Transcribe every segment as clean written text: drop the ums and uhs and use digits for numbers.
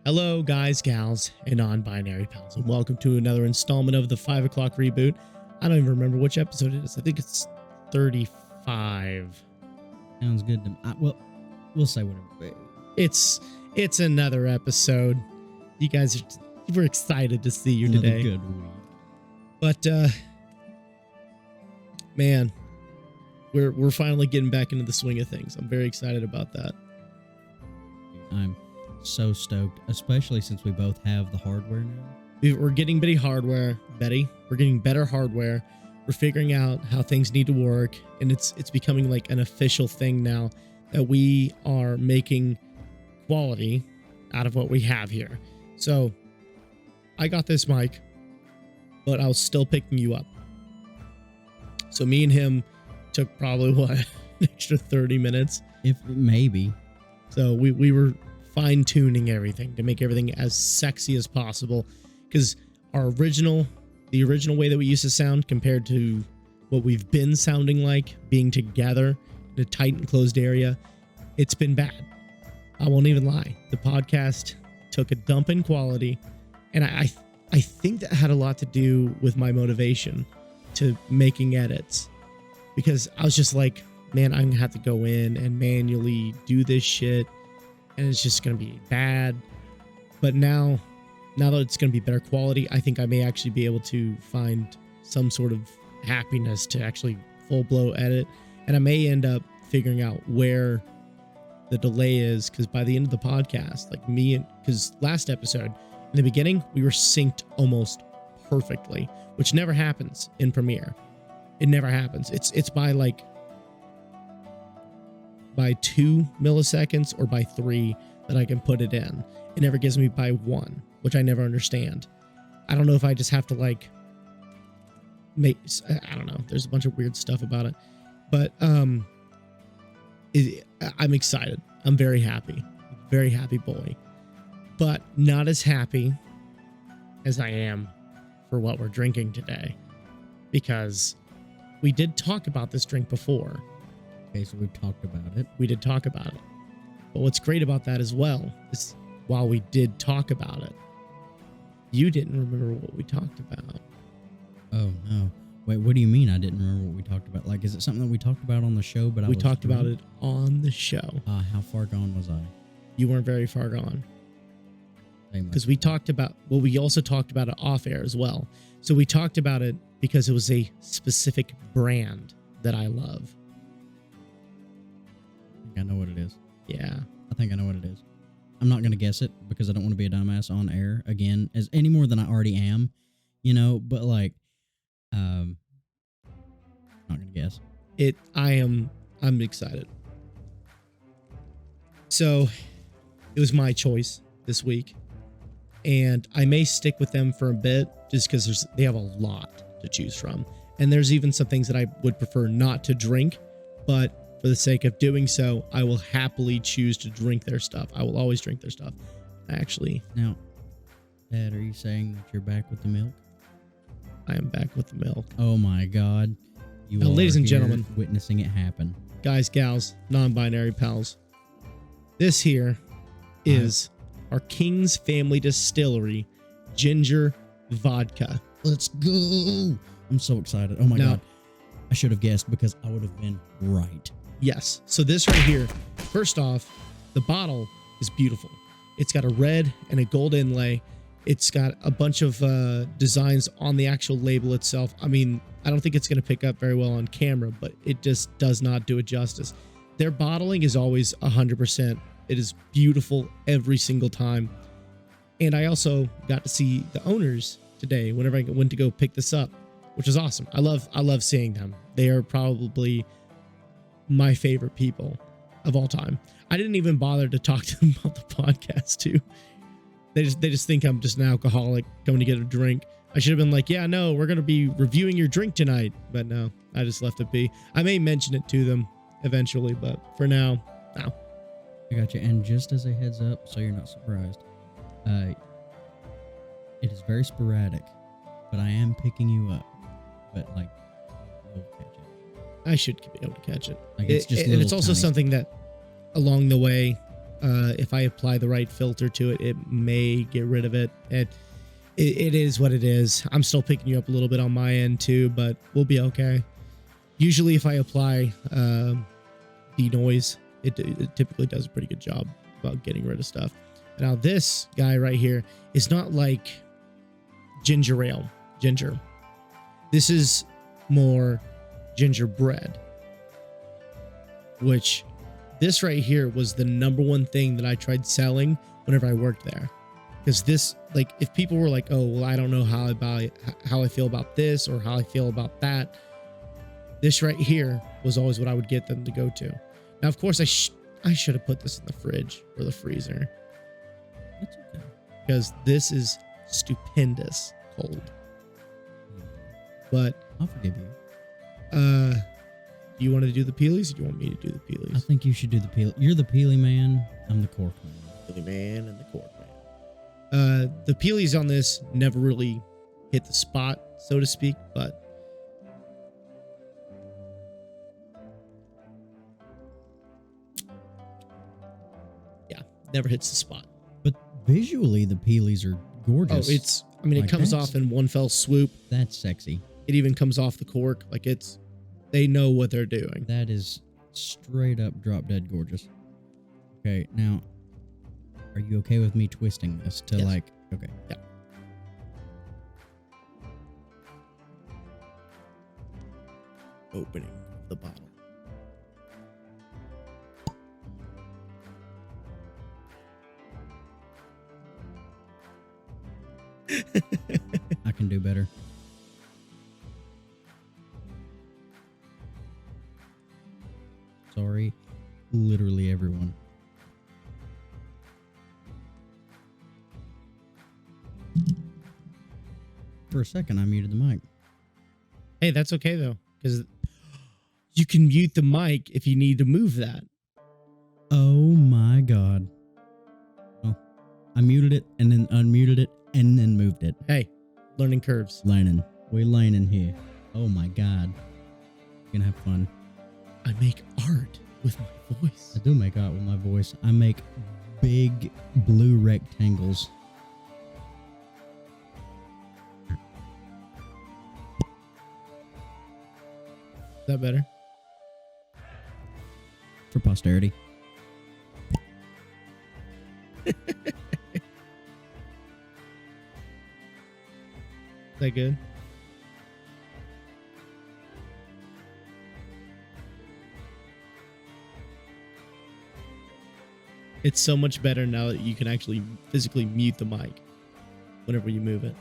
Hello, guys, gals, and non-binary pals, and welcome to another installment of the 5 o'clock reboot. I don't even remember which episode it is. I think it's 35. Sounds good to me. We'll say whatever. It's another episode. You guys we're excited to see you Another today. Good week. But man, we're finally getting back into the swing of things. I'm very excited about that. I'm so stoked, especially since we both have the hardware now. We're getting better hardware, Betty. We're getting better hardware. We're figuring out how things need to work, and it's becoming like an official thing now that we are making quality out of what we have here. So I got this mic, but I was still picking you up. So me and him took probably an extra 30 minutes. If maybe. So we were fine-tuning everything to make everything as sexy as possible, because the original way that we used to sound compared to what we've been sounding like being together in a tight and closed area, it's been bad. I won't even lie. The podcast took a dump in quality, and I think that had a lot to do with my motivation to making edits, because I was just like, man, I'm gonna have to go in and manually do this shit, and it's just going to be bad. But now that it's going to be better quality, I think I may actually be able to find some sort of happiness to actually full blow edit. And I may end up figuring out where the delay is, because by the end of the podcast, because last episode, in the beginning, we were synced almost perfectly, which never happens in Premiere. It never happens. It's by 2 milliseconds or by 3 that I can put it in. It never gives me by 1, which I never understand. I don't know if I just have to I don't know. There's a bunch of weird stuff about it, but I'm excited. I'm very happy boy, but not as happy as I am for what we're drinking today, because we did talk about this drink before. Okay, so we've talked about it. We did talk about it. But what's great about that as well is, while we did talk about it, you didn't remember what we talked about. Oh, no. Wait, what do you mean I didn't remember what we talked about? Like, is it something that we talked about on the show, but we talked about it on the show? How far gone was I? You weren't very far gone. Because we talked about, we also talked about it off air as well. So we talked about it because it was a specific brand that I love. I know what it is. Yeah. I think I know what it is. I'm not going to guess it because I don't want to be a dumbass on air again, any more than I already am, but I'm not going to guess. I'm excited. So it was my choice this week, and I may stick with them for a bit just because they have a lot to choose from. And there's even some things that I would prefer not to drink, but for the sake of doing so, I will happily choose to drink their stuff. I will always drink their stuff. Actually. Now, Dad, are you saying that you're back with the milk? I am back with the milk. Oh my God. Now, ladies and gentlemen, witnessing it happen. Guys, gals, non-binary pals. This here is our King's Family Distillery Ginger Vodka. Let's go. I'm so excited. Oh my God. I should have guessed because I would have been right. Yes. So this right here, first off, the bottle is beautiful. It's got a red and a gold inlay. It's got a bunch of designs on the actual label itself. I mean, I don't think it's going to pick up very well on camera, but it just does not do it justice. Their bottling is always 100%. It is beautiful every single time. And I also got to see the owners today whenever I went to go pick this up, which is awesome. I love seeing them. They are probably my favorite people of all time. I didn't even bother to talk to them about the podcast too. They just think I'm just an alcoholic coming to get a drink. I should have been like, yeah, no, we're going to be reviewing your drink tonight. But no, I just left it be. I may mention it to them eventually, but for now, no. I got you. And just as a heads up, so you're not surprised, it is very sporadic, but I am picking you up. But you'll catch it. I should be able to catch it. Like it's just and it's also something that along the way, If I apply the right filter to it, it may get rid of it. It is what it is. I'm still picking you up a little bit on my end too, but we'll be okay. Usually if I apply denoise, it typically does a pretty good job about getting rid of stuff. Now this guy right here is not like ginger ale, ginger. This is more gingerbread, which this right here was the number one thing that I tried selling whenever I worked there. Because this, like, if people were like, oh, well, I don't know how I feel about this or how I feel about that, this right here was always what I would get them to go to. Now, of course, I should have put this in the fridge or the freezer. That's okay. Because this is stupendous cold. But I'll forgive you. Do you want to do the peelies or do you want me to do the peelies? I think you should do the peel. You're the peely man. I'm the cork man. Peely man and the cork man. The peelies on this never really hit the spot, so to speak, but yeah, never hits the spot. But visually, the peelies are gorgeous. Oh, it comes off in one fell swoop. That's sexy. It even comes off the cork. Like they know what they're doing. That is straight up drop dead gorgeous. Okay, now, are you okay with me twisting this to Yes. okay. Yeah. Opening of the bottle. I can do better. Sorry, literally everyone. For a second, I muted the mic. Hey, that's okay though, because you can mute the mic if you need to move that. Oh my god. Oh, I muted it and then unmuted it and then moved it. Hey, learning curves. Lining. We lining here. Oh my god. Gonna have fun. I make art with my voice. I do make art with my voice. I make big blue rectangles. Is that better? For posterity. Is that good? It's so much better now that you can actually physically mute the mic whenever you move it.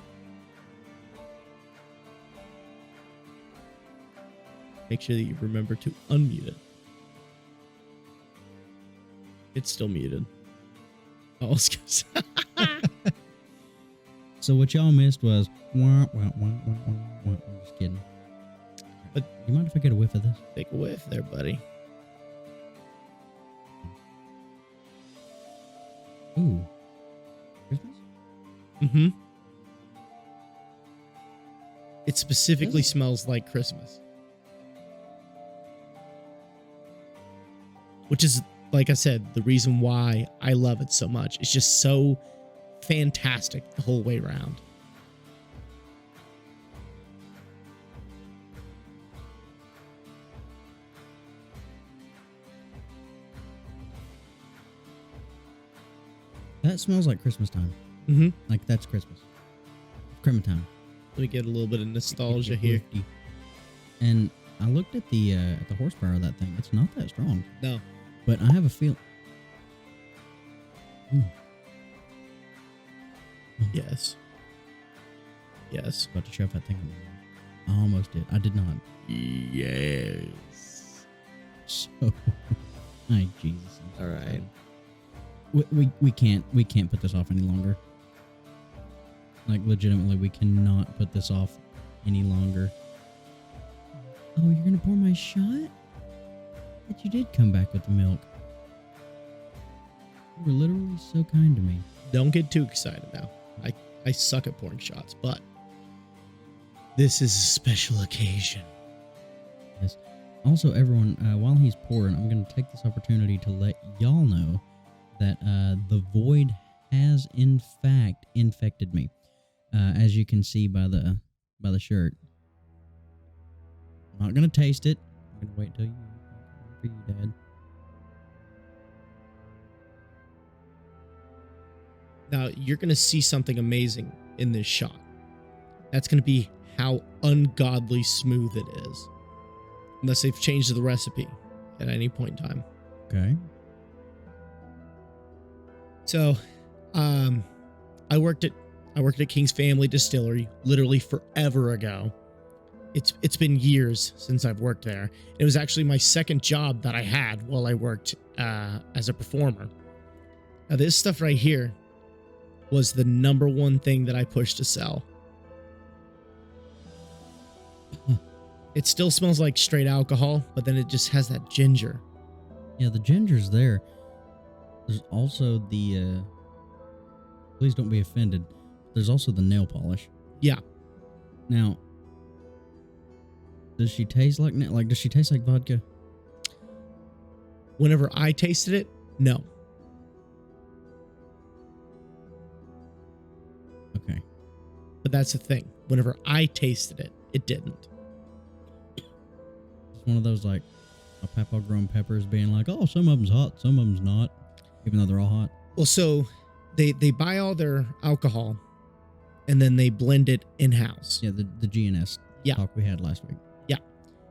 Make sure that you remember to unmute it. It's still muted. I was gonna say. So what y'all missed was wah, wah, wah, wah, wah, wah. I'm just kidding. But you mind if I get a whiff of this? take a whiff there, buddy. Ooh. Christmas? Mm-hmm. It specifically Really? smells like Christmas. Which is, like I said, the reason why I love it so much. It's just so fantastic the whole way around. That smells like Christmas time. Mm-hmm. Like that's Christmas. Christmas time. Let me get a little bit of nostalgia here. And I looked at the horsepower of that thing. It's not that strong. No. But I have a feel. Yes. Yes. About to shove that thing in my mouth. I almost did. I did not. Yes. So, ay, Jesus. All right. We can't put this off any longer. Like legitimately, we cannot put this off any longer. Oh, you're gonna pour my shot? But you did come back with the milk. You were literally so kind to me. Don't get too excited now. I suck at pouring shots, but this is a special occasion. Yes. Also, everyone, while he's pouring, I'm going to take this opportunity to let y'all know that the void has in fact infected me, as you can see by the shirt. I'm not gonna taste it. I'm gonna wait till you. For you, Dad. Now, you're going to see something amazing in this shot. That's going to be how ungodly smooth it is. Unless they've changed the recipe at any point in time. Okay. So, I worked at King's Family Distillery literally forever ago. It's been years since I've worked there. It was actually my second job that I had while I worked as a performer. Now, this stuff right here was the number one thing that I pushed to sell. It still smells like straight alcohol, but then it just has that ginger. Yeah, the ginger's there. There's also the, please don't be offended, there's also the nail polish. Yeah. Now, does she taste like does she taste like vodka? Whenever I tasted it, no. Okay. But that's the thing. Whenever I tasted it, it didn't. It's one of those like a papa grown peppers being like, oh, some of them's hot, some of them's not, even though they're all hot. Well, so they buy all their alcohol and then they blend it in-house. Yeah, the GNS talk we had last week. Yeah.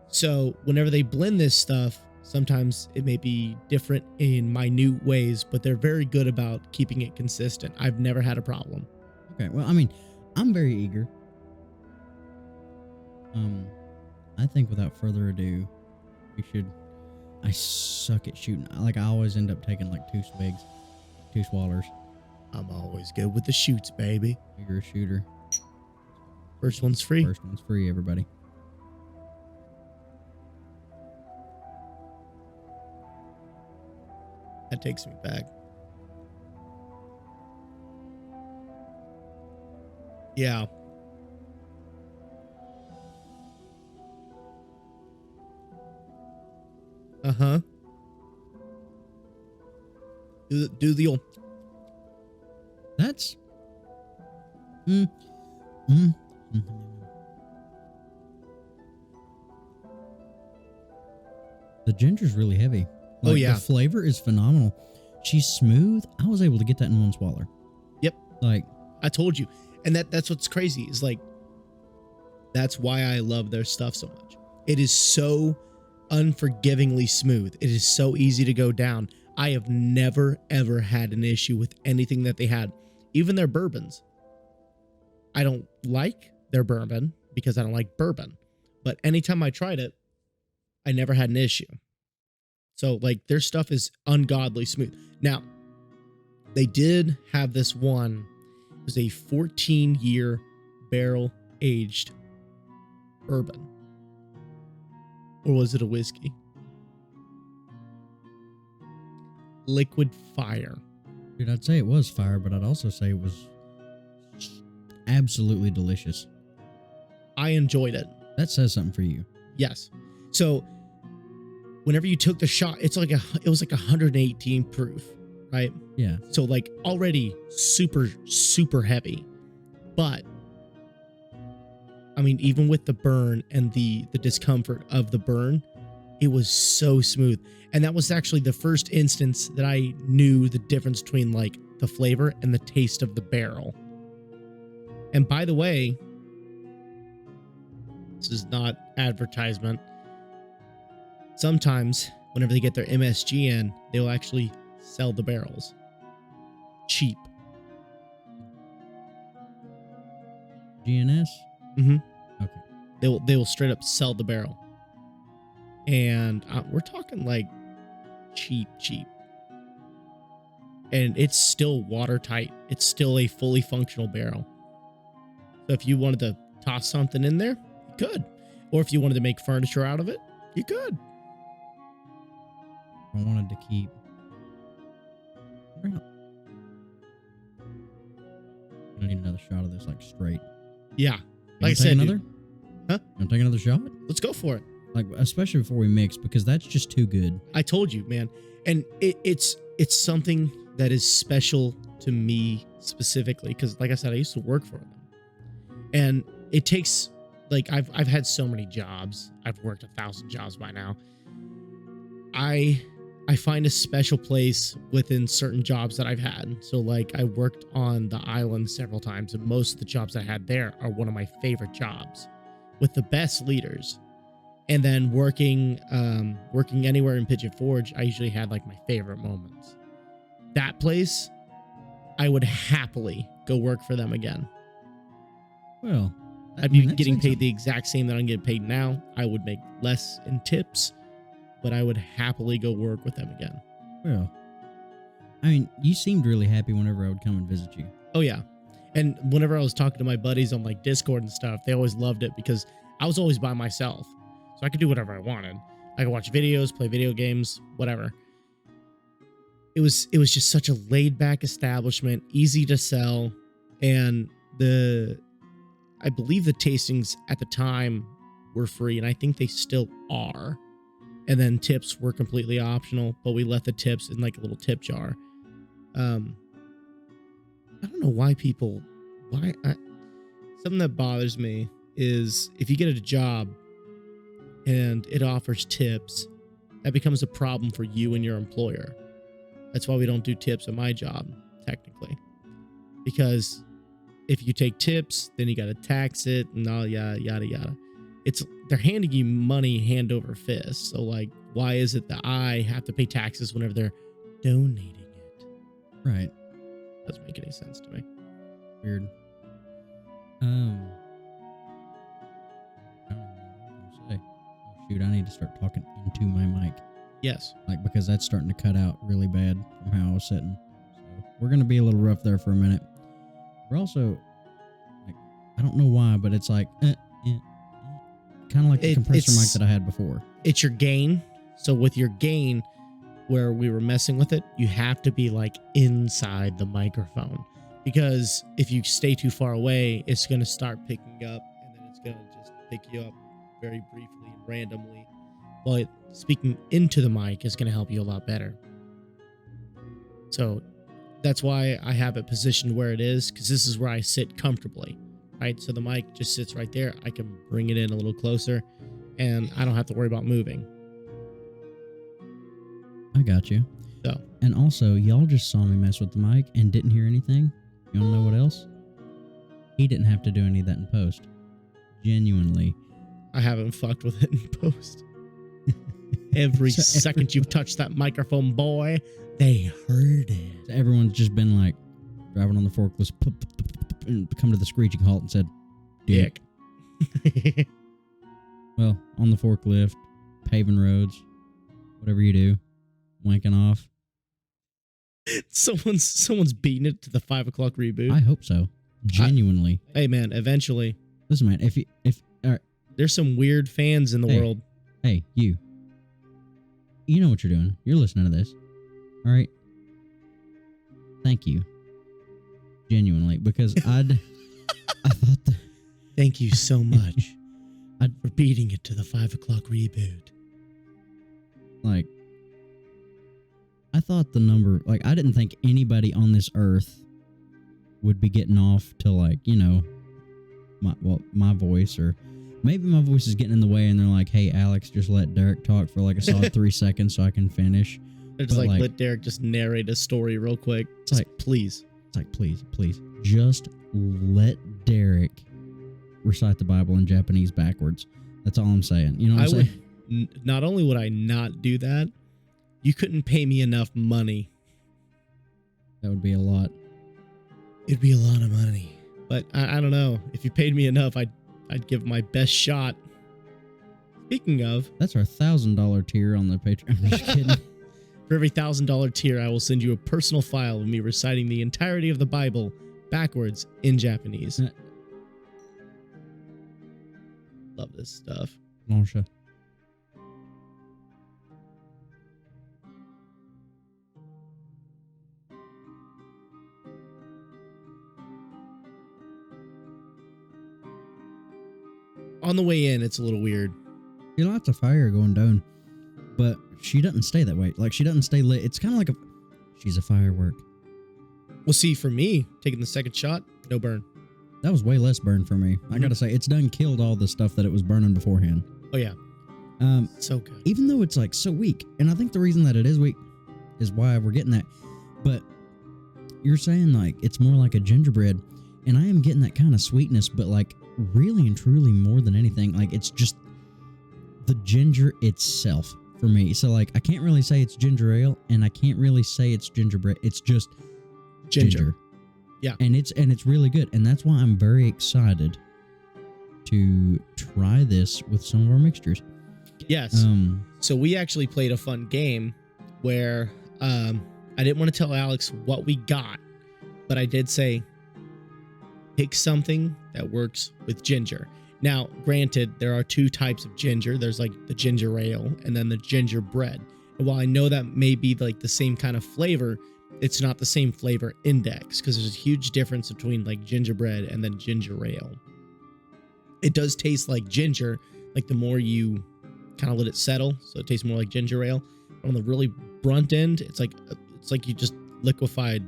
So whenever they blend this stuff, sometimes it may be different in minute ways, but they're very good about keeping it consistent. I've never had a problem. Okay, well, I mean, I'm very eager. I think without further ado, we should... I suck at shooting. Like, I always end up taking like 2 swigs, 2 swallers. I'm always good with the shoots, baby. You're a shooter. First one's free. First one's free, everybody. That takes me back. Yeah. Uh-huh. Do the old... That's... The ginger's really heavy. Like, oh, yeah. The flavor is phenomenal. She's smooth. I was able to get that in one swaller. Yep. Like... I told you. And that's what's crazy is like, that's why I love their stuff so much. It is so unforgivingly smooth. It is so easy to go down. I have never, ever had an issue with anything that they had. Even their bourbons. I don't like their bourbon because I don't like bourbon. But anytime I tried it, I never had an issue. So, like, their stuff is ungodly smooth. Now, they did have this one. It was a 14-year barrel-aged bourbon. Or was it a whiskey? Liquid Fire. Dude, I'd say it was fire, but I'd also say it was absolutely delicious. I enjoyed it. That says something for you. Yes. So, whenever you took the shot, it was like 118 proof, right? Yeah. So, like, already super, super heavy. But, I mean, even with the burn and the discomfort of the burn, it was so smooth. And that was actually the first instance that I knew the difference between, like, the flavor and the taste of the barrel. And by the way, this is not advertisement. Sometimes, whenever they get their MSG in, they'll actually sell the barrels. Cheap. GNS? Mm-hmm. Okay. They will straight up sell the barrel. And we're talking like cheap. And it's still watertight. It's still a fully functional barrel. So if you wanted to toss something in there, you could. Or if you wanted to make furniture out of it, you could. I wanted to keep... I need another shot of this, like, straight. Yeah. Like I said, another? Dude. Huh? You want to take another shot? Let's go for it. Like, especially before we mix, because that's just too good. I told you, man. And it's something that is special to me specifically, because like I said, I used to work for them, and it takes like I've had so many jobs. I've worked 1,000 jobs by now. I find a special place within certain jobs that I've had. So like I worked on the island several times, and most of the jobs I had there are one of my favorite jobs with the best leaders. And then working anywhere in Pigeon Forge, I usually had like my favorite moments. That place, I would happily go work for them again. Well, I'd be getting paid the exact same that I'm getting paid now. I would make less in tips, but I would happily go work with them again. Well, I mean, you seemed really happy whenever I would come and visit you. Oh, yeah. And whenever I was talking to my buddies on like Discord and stuff, they always loved it because I was always by myself. So I could do whatever I wanted. I could watch videos, play video games, whatever. It was just such a laid back establishment, easy to sell. And I believe the tastings at the time were free, and I think they still are. And then tips were completely optional, but we left the tips in like a little tip jar. I don't know why something that bothers me is if you get a job and it offers tips, that becomes a problem for you and your employer. That's why we don't do tips at my job, technically. Because if you take tips, then you got to tax it and all yada, yada, yada. They're handing you money hand over fist. So like, why is it that I have to pay taxes whenever they're donating it? Right. Doesn't make any sense to me. Weird. I don't know what I'm gonna say. Oh shoot, I need to start talking into my mic. Yes. Like, because that's starting to cut out really bad from how I was sitting. So we're gonna be a little rough there for a minute. We're also, like, I don't know why, but it's like, kind of like the compressor mic that I had before. It's your gain. So with your gain, where we were messing with it, you have to be like inside the microphone, because if you stay too far away, it's going to start picking up, and then it's going to just pick you up very briefly, randomly. But speaking into the mic is going to help you a lot better. So that's why I have it positioned where it is, because this is where I sit comfortably, right? So the mic just sits right there. I can bring it in a little closer, and I don't have to worry about moving. I got you. So, and also, y'all just saw me mess with the mic and didn't hear anything. You want to know what else? He didn't have to do any of that in post. Genuinely. I haven't fucked with it in post. Every second you've touched that microphone, boy, they heard it. So everyone's just been like driving on the forklift, and come to the screeching halt and said, "Dick." Well, on the forklift, paving roads, whatever you do, wanking off. Someone's beating it to the 5 o'clock reboot. I hope so. Genuinely. Hey man, eventually. Listen, man, if all right, there's some weird fans in the world. Hey, you know what you're doing. You're listening to this. All right. Thank you. Genuinely, because I thought thank you so much for beating it to the 5 o'clock reboot. Like, I thought the number, like, I didn't think anybody on this earth would be getting off to, like, you know, my voice, or maybe my voice is getting in the way and they're like, "Hey, Alex, just let Derek talk for like a solid 3 seconds so I can finish." They're just like, let Derek just narrate a story real quick. It's like, please. It's like, please, just let Derek recite the Bible in Japanese backwards. That's all I'm saying. You know what I'm saying? Not only would I not do that, you couldn't pay me enough money. That would be a lot. It'd be a lot of money. But I don't know. If you paid me enough, I'd give my best shot. Speaking of, that's our $1,000 tier on the Patreon. I'm just kidding. For every $1,000 tier, I will send you a personal file of me reciting the entirety of the Bible backwards in Japanese. Love this stuff. Launcha. On the way in, it's a little weird. See, lots of fire going down, but she doesn't stay that way. Like, she doesn't stay lit. It's kind of like she's a firework. Well, see, for me, taking the second shot, no burn. That was way less burn for me. I gotta say, it's done killed all the stuff that it was burning beforehand. Oh, yeah. So good. Even though it's like so weak, and I think the reason that it is weak is why we're getting that. But you're saying like it's more like a gingerbread, and I am getting that kind of sweetness, but like really and truly more than anything, like it's just the ginger itself for me. So like I can't really say it's ginger ale, and I can't really say it's gingerbread. It's just ginger. Yeah. And it's really good, and that's why I'm very excited to try this with some of our mixtures. Yes. So we actually played a fun game where I didn't want to tell Alex what we got, but I did say pick something that works with ginger. Now, granted, there are two types of ginger. There's like the ginger ale and then the gingerbread. And while I know that may be like the same kind of flavor, it's not the same flavor index because there's a huge difference between like gingerbread and then ginger ale. It does taste like ginger, like the more you kind of let it settle, so it tastes more like ginger ale. But on the really brunt end, it's like you just liquefied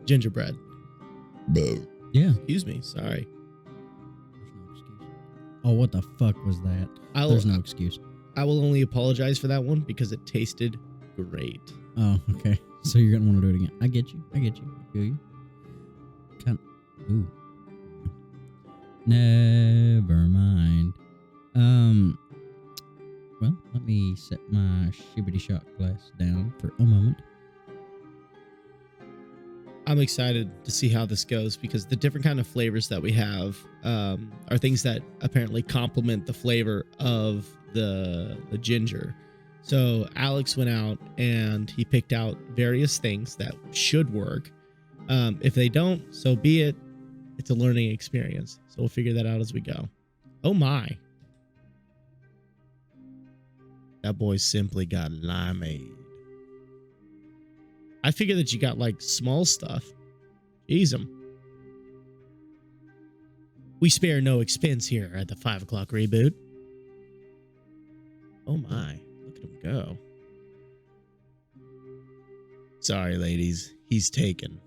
gingerbread. Yeah. Excuse me. Sorry. Oh, what the fuck was that? There's no excuse. I will only apologize for that one because it tasted great. Oh, okay. So you're gonna want to do it again. I get you. I feel you. Ooh. Never mind. Well, let me set my shibbity shot glass down for a moment. I'm excited to see how this goes because the different kind of flavors that we have are things that apparently complement the flavor of the ginger. So Alex went out and he picked out various things that should work. If they don't, so be it. It's a learning experience. So we'll figure that out as we go. Oh my. That boy simply got limeade. I figured that you got like small stuff. Jeez 'em. We spare no expense here at the 5 o'clock reboot. Oh my, look at him go. Sorry, ladies, he's taken.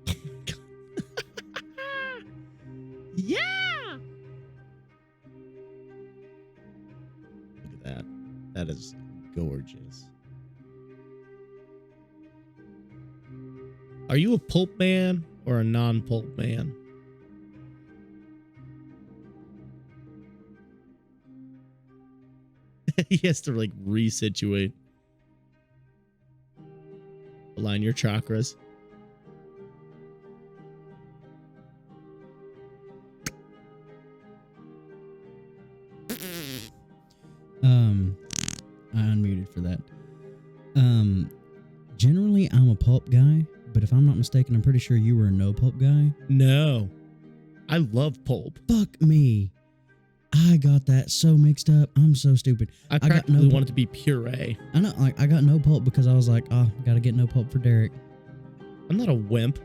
Oh my God. Yeah! Look at that. That is gorgeous. Are you a pulp man or a non-pulp man? He has to like resituate. Align your chakras. I unmuted for that. Generally I'm a pulp guy, but if I'm not mistaken, I'm pretty sure you were a no pulp guy. No. I love pulp. Fuck me. I got that so mixed up. I'm so stupid. I practically want it to be puree. I know, like I got no pulp because I was like, oh, gotta get no pulp for Derek. I'm not a wimp.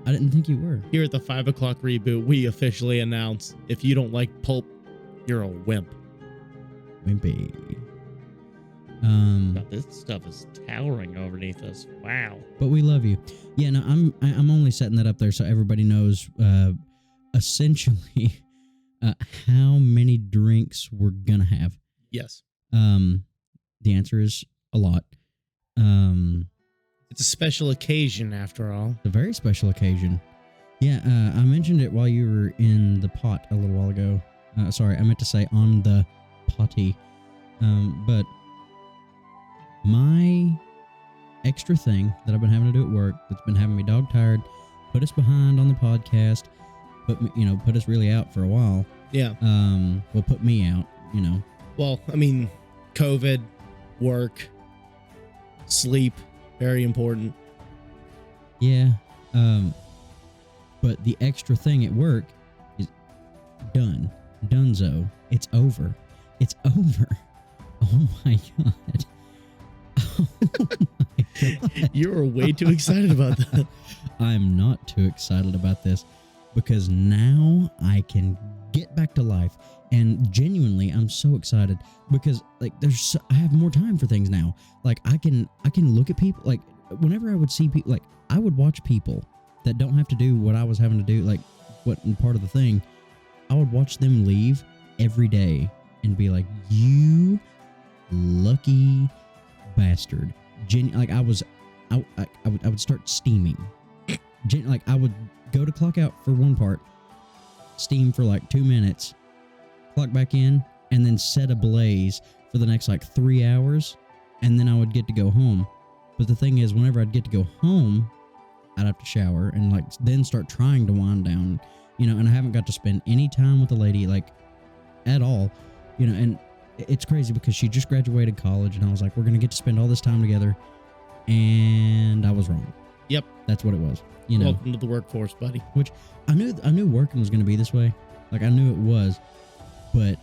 I didn't think you were. Here at the 5 o'clock reboot, we officially announce if you don't like pulp, you're a wimp. Wimpy. God, this stuff is towering underneath us. Wow. But we love you. Yeah, no, I'm only setting that up there so everybody knows essentially how many drinks we're gonna have. Yes. The answer is a lot. It's a special occasion after all. It's a very special occasion. Yeah, I mentioned it while you were in the pot a little while ago. Sorry, I meant to say on the potty. But my extra thing that I've been having to do at work that's been having me dog tired, put us behind on the podcast, put us really out for a while. Yeah. Well, put me out, Well, I mean, COVID, work, sleep, very important. Yeah. But the extra thing at work is done. Dunzo. It's over. It's over. Oh my God. Oh my God. You were way too excited about that. I'm not too excited about this because now I can get back to life, and genuinely I'm so excited because like I have more time for things now. Like I can look at people, like whenever I would see people, like, I would watch people that don't have to do what I was having to do, like, what part of the thing, I would watch them leave every day and be like, you lucky bastard. Like, I would start steaming. Like, I would go to clock out for one part, steam for like 2 minutes, clock back in, and then set a blaze for the next like 3 hours, and then I would get to go home. But the thing is, whenever I'd get to go home, I'd have to shower and like then start trying to wind down, and I haven't got to spend any time with the lady, like, at all, and it's crazy because she just graduated college, and I was like, we're going to get to spend all this time together, and I was wrong. Yep. That's what it was. Welcome to the workforce, buddy. Which I knew working was going to be this way. Like, I knew it was, but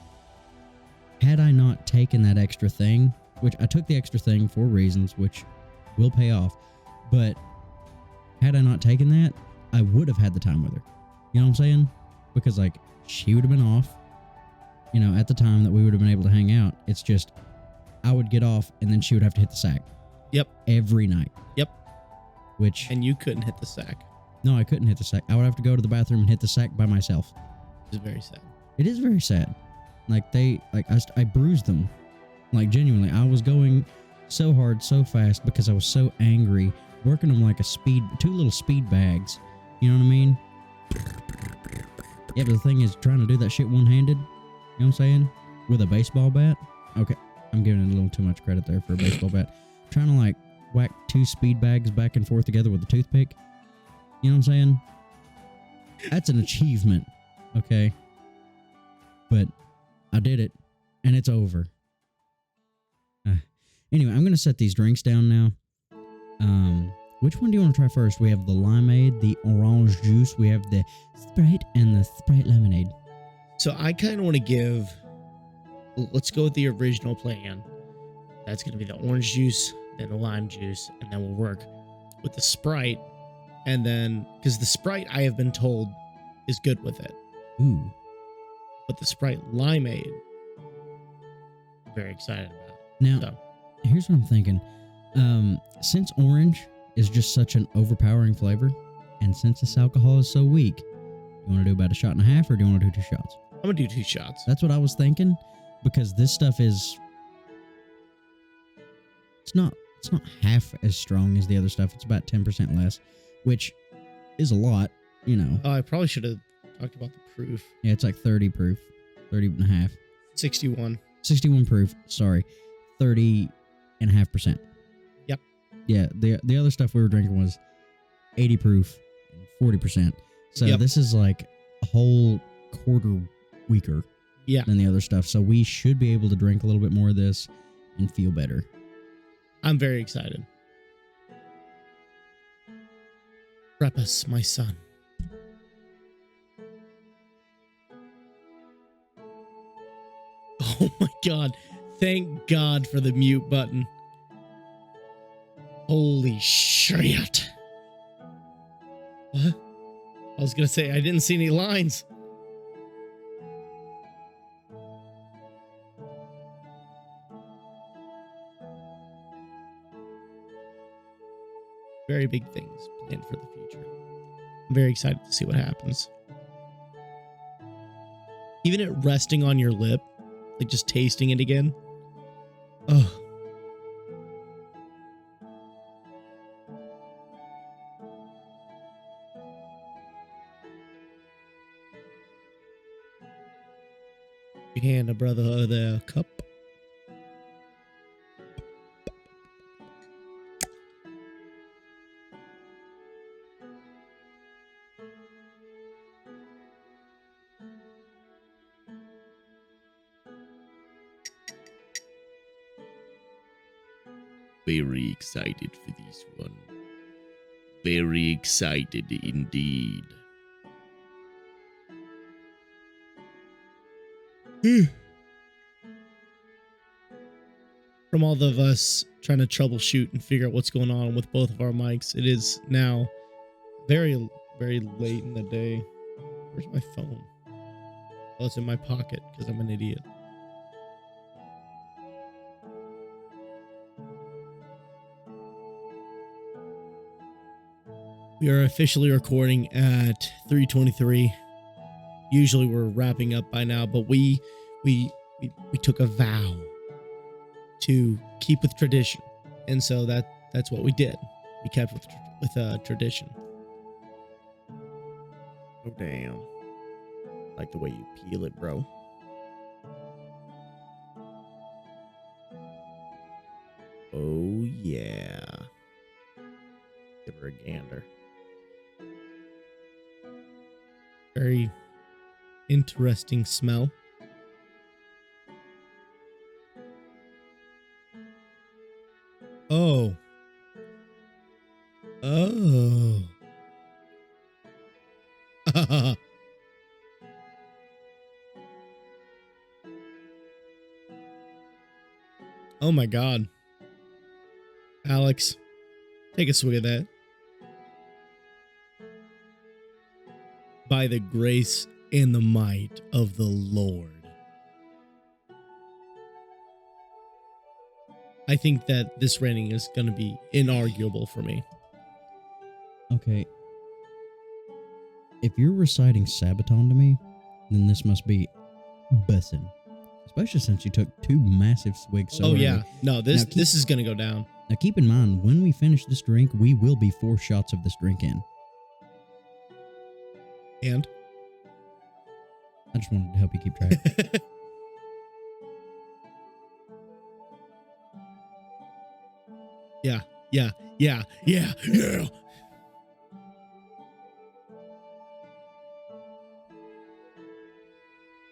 had I not taken that extra thing, which I took the extra thing for reasons which will pay off, but had I not taken that, I would have had the time with her. You know what I'm saying? Because, like, she would have been off, at the time that we would have been able to hang out. It's just, I would get off and then she would have to hit the sack. Yep. Every night. Yep. And you couldn't hit the sack. No, I couldn't hit the sack. I would have to go to the bathroom and hit the sack by myself. It's very sad. It is very sad. Like, I bruised them. Like, genuinely, I was going so hard, so fast because I was so angry, working them like two little speed bags. You know what I mean? Yeah, but the thing is, trying to do that shit one-handed, you know what I'm saying? With a baseball bat. Okay, I'm giving it a little too much credit there for a baseball bat. Trying to, like, whack 2 speed bags back and forth together with a toothpick. You know what I'm saying? That's an achievement, okay? But I did it, and it's over. Anyway, I'm going to set these drinks down now. Which one do you want to try first? We have the limeade, the orange juice, we have the Sprite, and the Sprite lemonade. So I kind of want to let's go with the original plan. That's going to be the orange juice, then the lime juice, and then we'll work with the Sprite. And then, because the Sprite, I have been told, is good with it. Ooh. But the Sprite limeade, I'm very excited about. Now, here's what I'm thinking. Since orange is just such an overpowering flavor, and since this alcohol is so weak, you want to do about 1.5 shots, or do you want to do 2 shots? I'm going to do 2 shots. That's what I was thinking, because this stuff is... It's not half as strong as the other stuff. It's about 10% less, which is a lot, I probably should have talked about the proof. Yeah, it's like 30 proof. 30 and a half. 61. 61 proof, sorry. 30.5%. Yep. Yeah, the other stuff we were drinking was 80 proof and 40%. So This is like a whole quarter weaker than the other stuff. So we should be able to drink a little bit more of this and feel better. I'm very excited. Prep us, my son. Oh my God. Thank God for the mute button. Holy shit. What? I was going to say, I didn't see any lines. Very big things planned for the future. I'm very excited to see what happens. Even it resting on your lip, like just tasting it again. Oh. You hand a brother the cup. Very excited for this one. Very excited indeed. From all of us trying to troubleshoot and figure out what's going on with both of our mics, it is now very, very late in the day. Where's my phone? Oh, it's in my pocket because I'm an idiot. We are officially recording at 3:23. Usually we're wrapping up by now, but we took a vow to keep with tradition, and so that's what we did. We kept with tradition. Oh damn! Like the way you peel it, bro. Oh yeah. Give her a gander. Very interesting smell. Oh. Oh. Oh my God. Alex, take a swig of that. By the grace and the might of the Lord. I think that this rating is going to be inarguable for me. Okay. If you're reciting Sabaton to me, then this must be bussin'. Especially since you took 2 massive swigs so early. Yeah. No, this is going to go down. Now keep in mind, when we finish this drink, we will be 4 shots of this drink in. And? I just wanted to help you keep track. Yeah.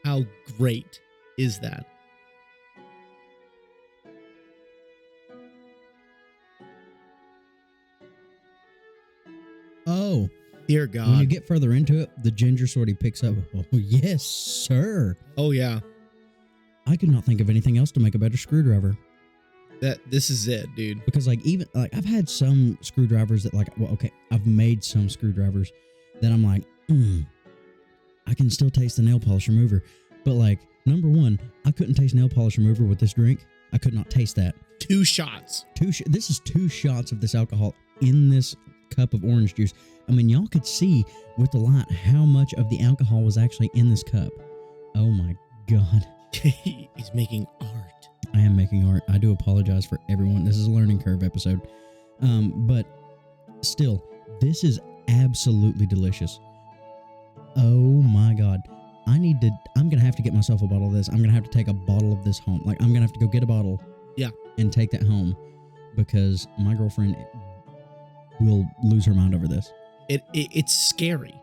How great is that? Oh. Dear God. When you get further into it, the ginger sort of picks up. Oh, yes, sir. Oh, yeah. I could not think of anything else to make a better screwdriver. This is it, dude. Because I've had some screwdrivers that I've made some screwdrivers that I'm like, I can still taste the nail polish remover. But number one, I couldn't taste nail polish remover with this drink. I could not taste that. 2 shots. This is 2 shots of this alcohol in this cup of orange juice. I mean, y'all could see with the light how much of the alcohol was actually in this cup. Oh my God. He's making art. I am making art. I do apologize for everyone. This is a learning curve episode. But still, this is absolutely delicious. Oh my God. I'm going to have to get myself a bottle of this. I'm going to have to take a bottle of this home. I'm going to have to go get a bottle. Yeah. And take that home because my girlfriend will lose her mind over this. It's scary.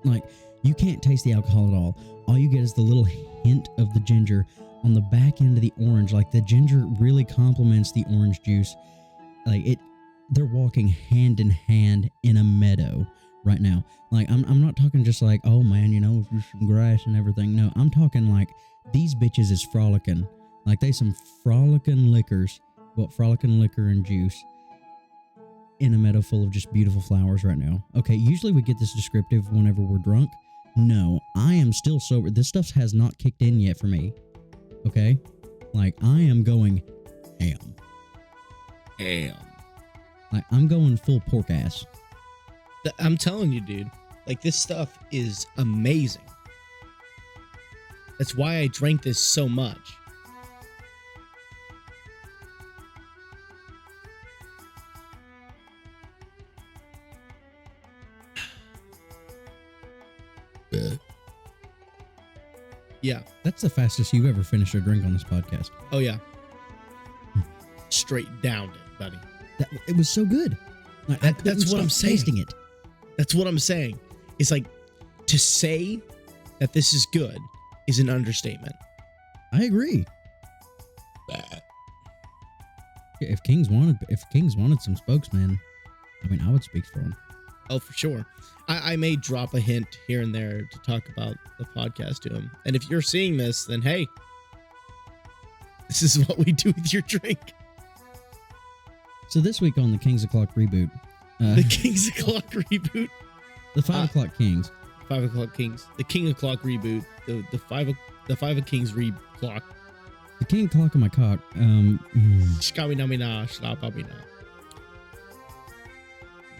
You can't taste the alcohol at all. All you get is the little hint of the ginger on the back end of the orange. The ginger really complements the orange juice. They're walking hand in hand in a meadow right now. I'm not talking just oh man, there's some grass and everything. No, I'm talking these bitches is frolicking. They some frolicking liquors. Well, frolicking liquor and juice in a meadow full of just beautiful flowers right now. Okay, usually we get this descriptive whenever we're drunk. No, I am still sober. This stuff has not kicked in yet for me. Okay? I am going ham. I'm going full pork ass. I'm telling you, dude. This stuff is amazing. That's why I drank this so much. Yeah. That's the fastest you've ever finished a drink on this podcast. Oh, yeah. Straight downed it, buddy. It was so good. That's what I'm saying. Tasting it. That's what I'm saying. It's to say that this is good is an understatement. I agree. If Kings wanted some spokesman, I would speak for him. Oh, for sure. I may drop a hint here and there to talk about the podcast to him. And if you're seeing this, then hey, this is what we do with your drink. So this week on the Kings O'clock Reboot. The Kings O'clock Reboot. The 5 o'clock Kings. 5 o'clock Kings. The King O'clock Reboot. The 5 of Kings clock. The King Clock of my cock. Shkawinamina, shlapabina.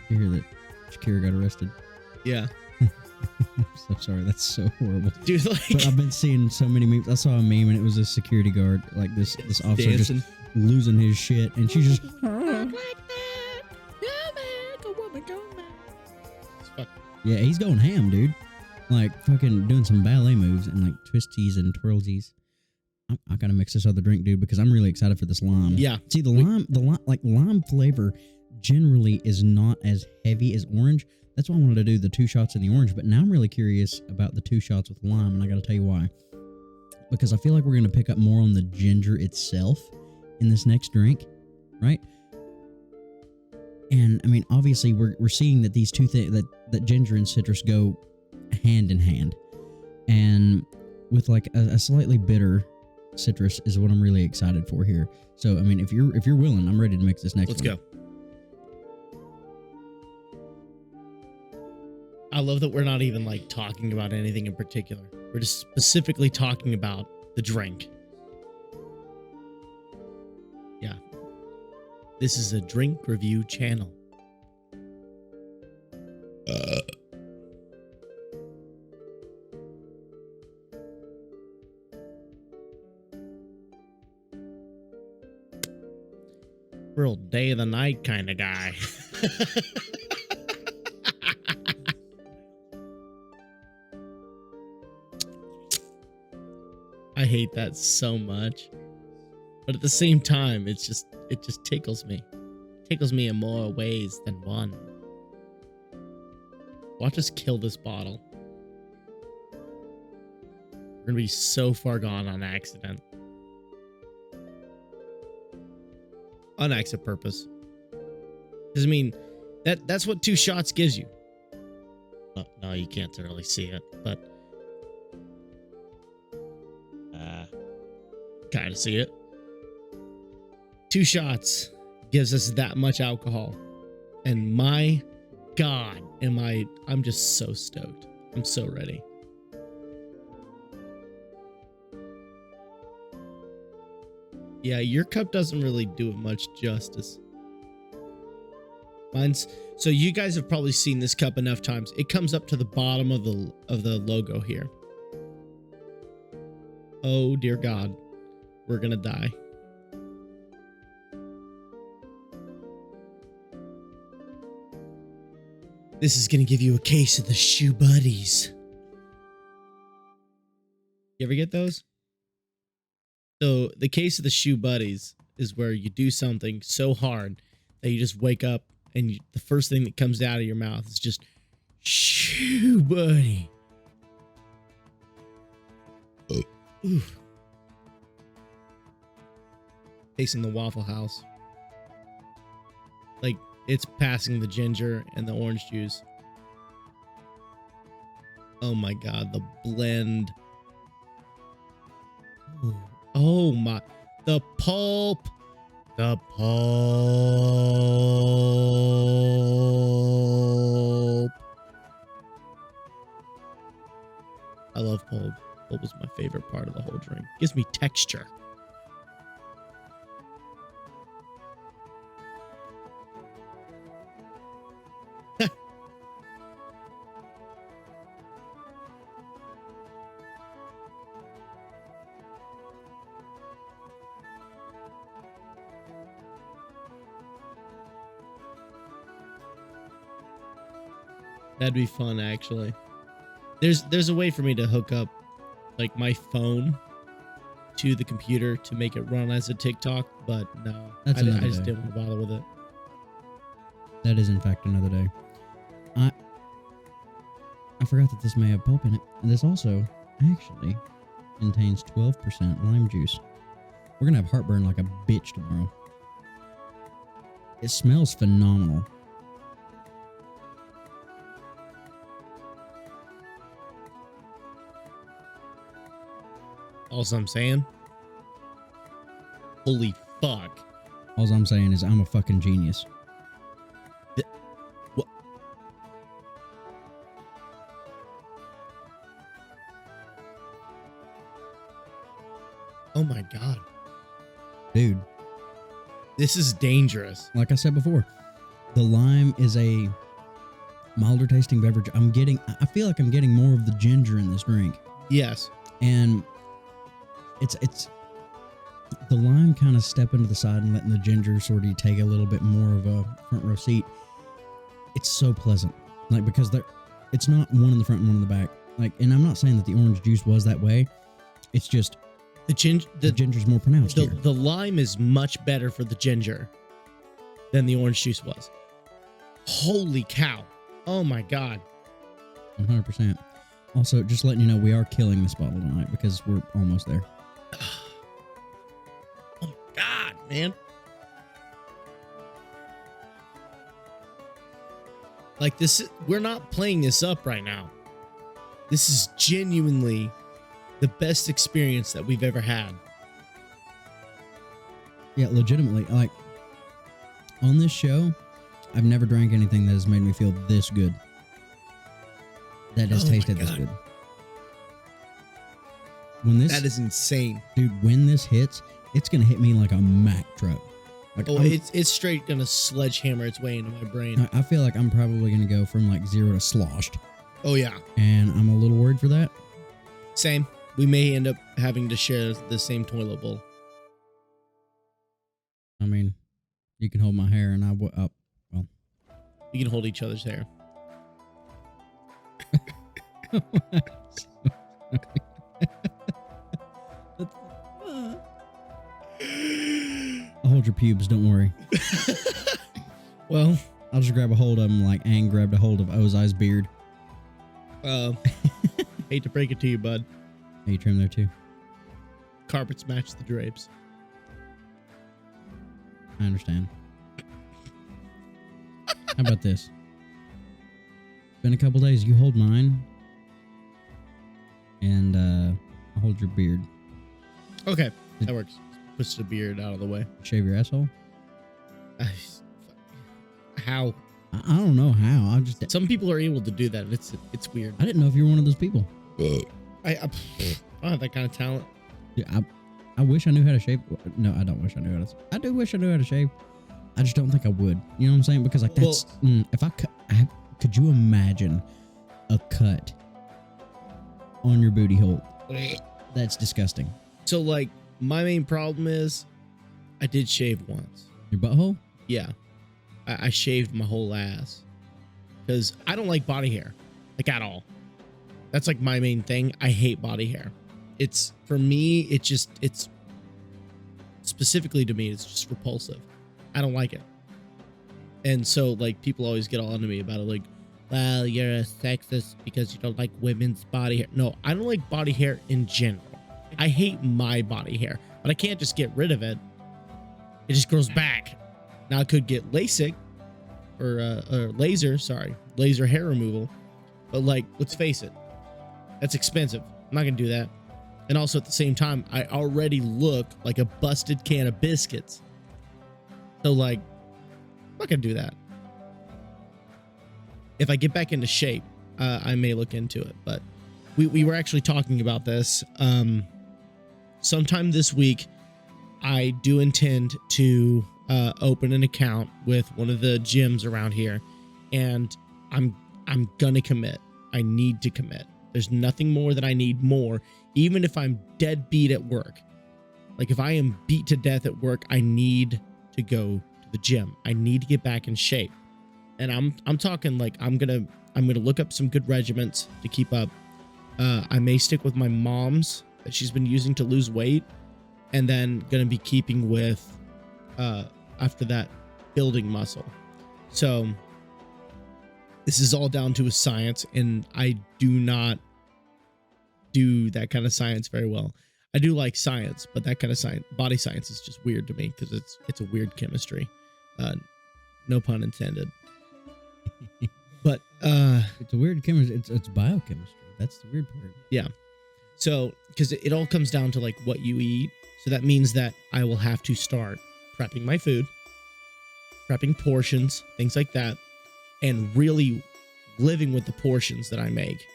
You hear that? Shakira got arrested. Yeah. I'm so sorry. That's so horrible. Dude, like... But I've been seeing so many memes. I saw a meme and it was a security guard, like this officer dancing. just losing his shit. And she's just... Yeah, he's going ham, dude. Like, fucking doing some ballet moves and, like, twisties and twirlsies. I gotta mix this other drink, dude, because I'm really excited for this lime. Yeah. See, the lime flavor generally is not as heavy as orange. That's why I wanted to do the 2 shots in the orange. But now I'm really curious about the 2 shots with lime, and I gotta tell you why. Because I feel like we're gonna pick up more on the ginger itself in this next drink, right? And I mean, obviously, we're seeing that these two things, that ginger and citrus go hand in hand, and with like a slightly bitter citrus is what I'm really excited for here. So I mean, if you're willing, I'm ready to mix this next. Let's one. go. I love that we're not even like talking about anything in particular. We're just specifically talking about the drink. Yeah. This is a drink review channel. Real day of the night kind of guy. I hate that so much. But at the same time, it just tickles me. Tickles me in more ways than one. Watch us kill this bottle. We're gonna be so far gone on accident. On accident purpose. Because, I mean, that's what 2 shots gives you. Oh, no, you can't really see it, but... kind of see it. 2 shots gives us that much alcohol. And my God, I'm just so stoked. I'm so ready. Yeah, your cup doesn't really do it much justice. So you guys have probably seen this cup enough times. It comes up to the bottom of the logo here. Oh dear God, we're gonna die. This is gonna give you a case of the Shoe Buddies. You ever get those? So the case of the Shoe Buddies is where you do something so hard that you just wake up and the first thing that comes out of your mouth is just Shoe Buddy. Oh. Oof. Tasting the Waffle House. Like, it's passing the ginger and the orange juice. Oh my God, the blend. Ooh. Oh my, the pulp. The pulp. I love pulp. Pulp is my favorite part of the whole drink. Gives me texture. That'd be fun, actually. There's a way for me to hook up, like, my phone to the computer to make it run as a TikTok, but no, I just didn't want to bother with it. That is, in fact, another day. I forgot that this may have pulp in it. And this also actually contains 12% lime juice. We're gonna have heartburn like a bitch tomorrow. It smells phenomenal. All I'm saying, holy fuck. All I'm saying is I'm a fucking genius. What? Oh my God. Dude. This is dangerous. Like I said before, the lime is a milder tasting beverage. I feel like I'm getting more of the ginger in this drink. Yes. And it's the lime kind of stepping to the side and letting the ginger sort of take a little bit more of a front row seat. It's so pleasant. Like, because it's not one in the front and one in the back. Like, and I'm not saying that the orange juice was that way. It's just the ginger's more pronounced here. The lime is much better for the ginger than the orange juice was. Holy cow. Oh my God. 100%. Also, just letting you know, we are killing this bottle tonight because we're almost there. Oh my God, man. Like, we're not playing this up right now. This is genuinely the best experience that we've ever had. Yeah, legitimately. Like, on this show, I've never drank anything that has made me feel this good. That has tasted this good. That is insane. Dude, when this hits, it's going to hit me like a Mack truck. Like, it's straight going to sledgehammer its way into my brain. I feel like I'm probably going to go from like 0 to sloshed. Oh, yeah. And I'm a little worried for that. Same. We may end up having to share the same toilet bowl. I mean, you can hold my hair and well. We can hold each other's hair. I'll hold your pubes, don't worry. Well, I'll just grab a hold of them like Aang grabbed a hold of Ozai's beard. Hate to break it to you, bud. Hey, you trim there too. Carpets match the drapes. I understand. How about this? Been a couple days. You hold mine, and I'll hold your beard. Okay, that works. Push the beard out of the way. Shave your asshole? How? I don't know how. I just some people are able to do that. It's weird. I didn't know if you were one of those people. I don't have that kind of talent. Yeah, I wish I knew how to shave. No, I don't wish I knew how to. I do wish I knew how to shave. I just don't think I would. You know what I'm saying? Because like that's if I could you imagine a cut on your booty hole? That's disgusting. So like my main problem is I did shave once. Your butthole? Yeah. I shaved my whole ass because I don't like body hair, like at all. That's like my main thing. I hate body hair. It's for me. It's specifically to me. It's just repulsive. I don't like it. And so like people always get all into me about it. Like, well, you're a sexist because you don't like women's body hair. No, I don't like body hair in general. I hate my body hair, but I can't just get rid of it. It just grows back. Now I could get LASIK or laser hair removal. But like, let's face it, that's expensive. I'm not going to do that. And also at the same time, I already look like a busted can of biscuits. So like, I'm not going to do that. If I get back into shape, I may look into it. But we were actually talking about this. Sometime this week, I do intend to open an account with one of the gyms around here, and I'm gonna commit. I need to commit. There's nothing more that I need more, even if I'm dead beat at work. Like if I am beat to death at work, I need to go to the gym. I need to get back in shape. And I'm talking like I'm gonna look up some good regiments to keep up. I may stick with my mom's that she's been using to lose weight, and then gonna be keeping with after that building muscle. So this is all down to a science, and I do not do that kind of science very well. I do like science, but that kind of science, body science, is just weird to me because it's a weird chemistry. No pun intended. But it's a weird chemistry. It's biochemistry. That's the weird part. Yeah. So because it all comes down to like what you eat. So that means that I will have to start prepping my food, prepping portions, things like that, and really living with the portions that I make.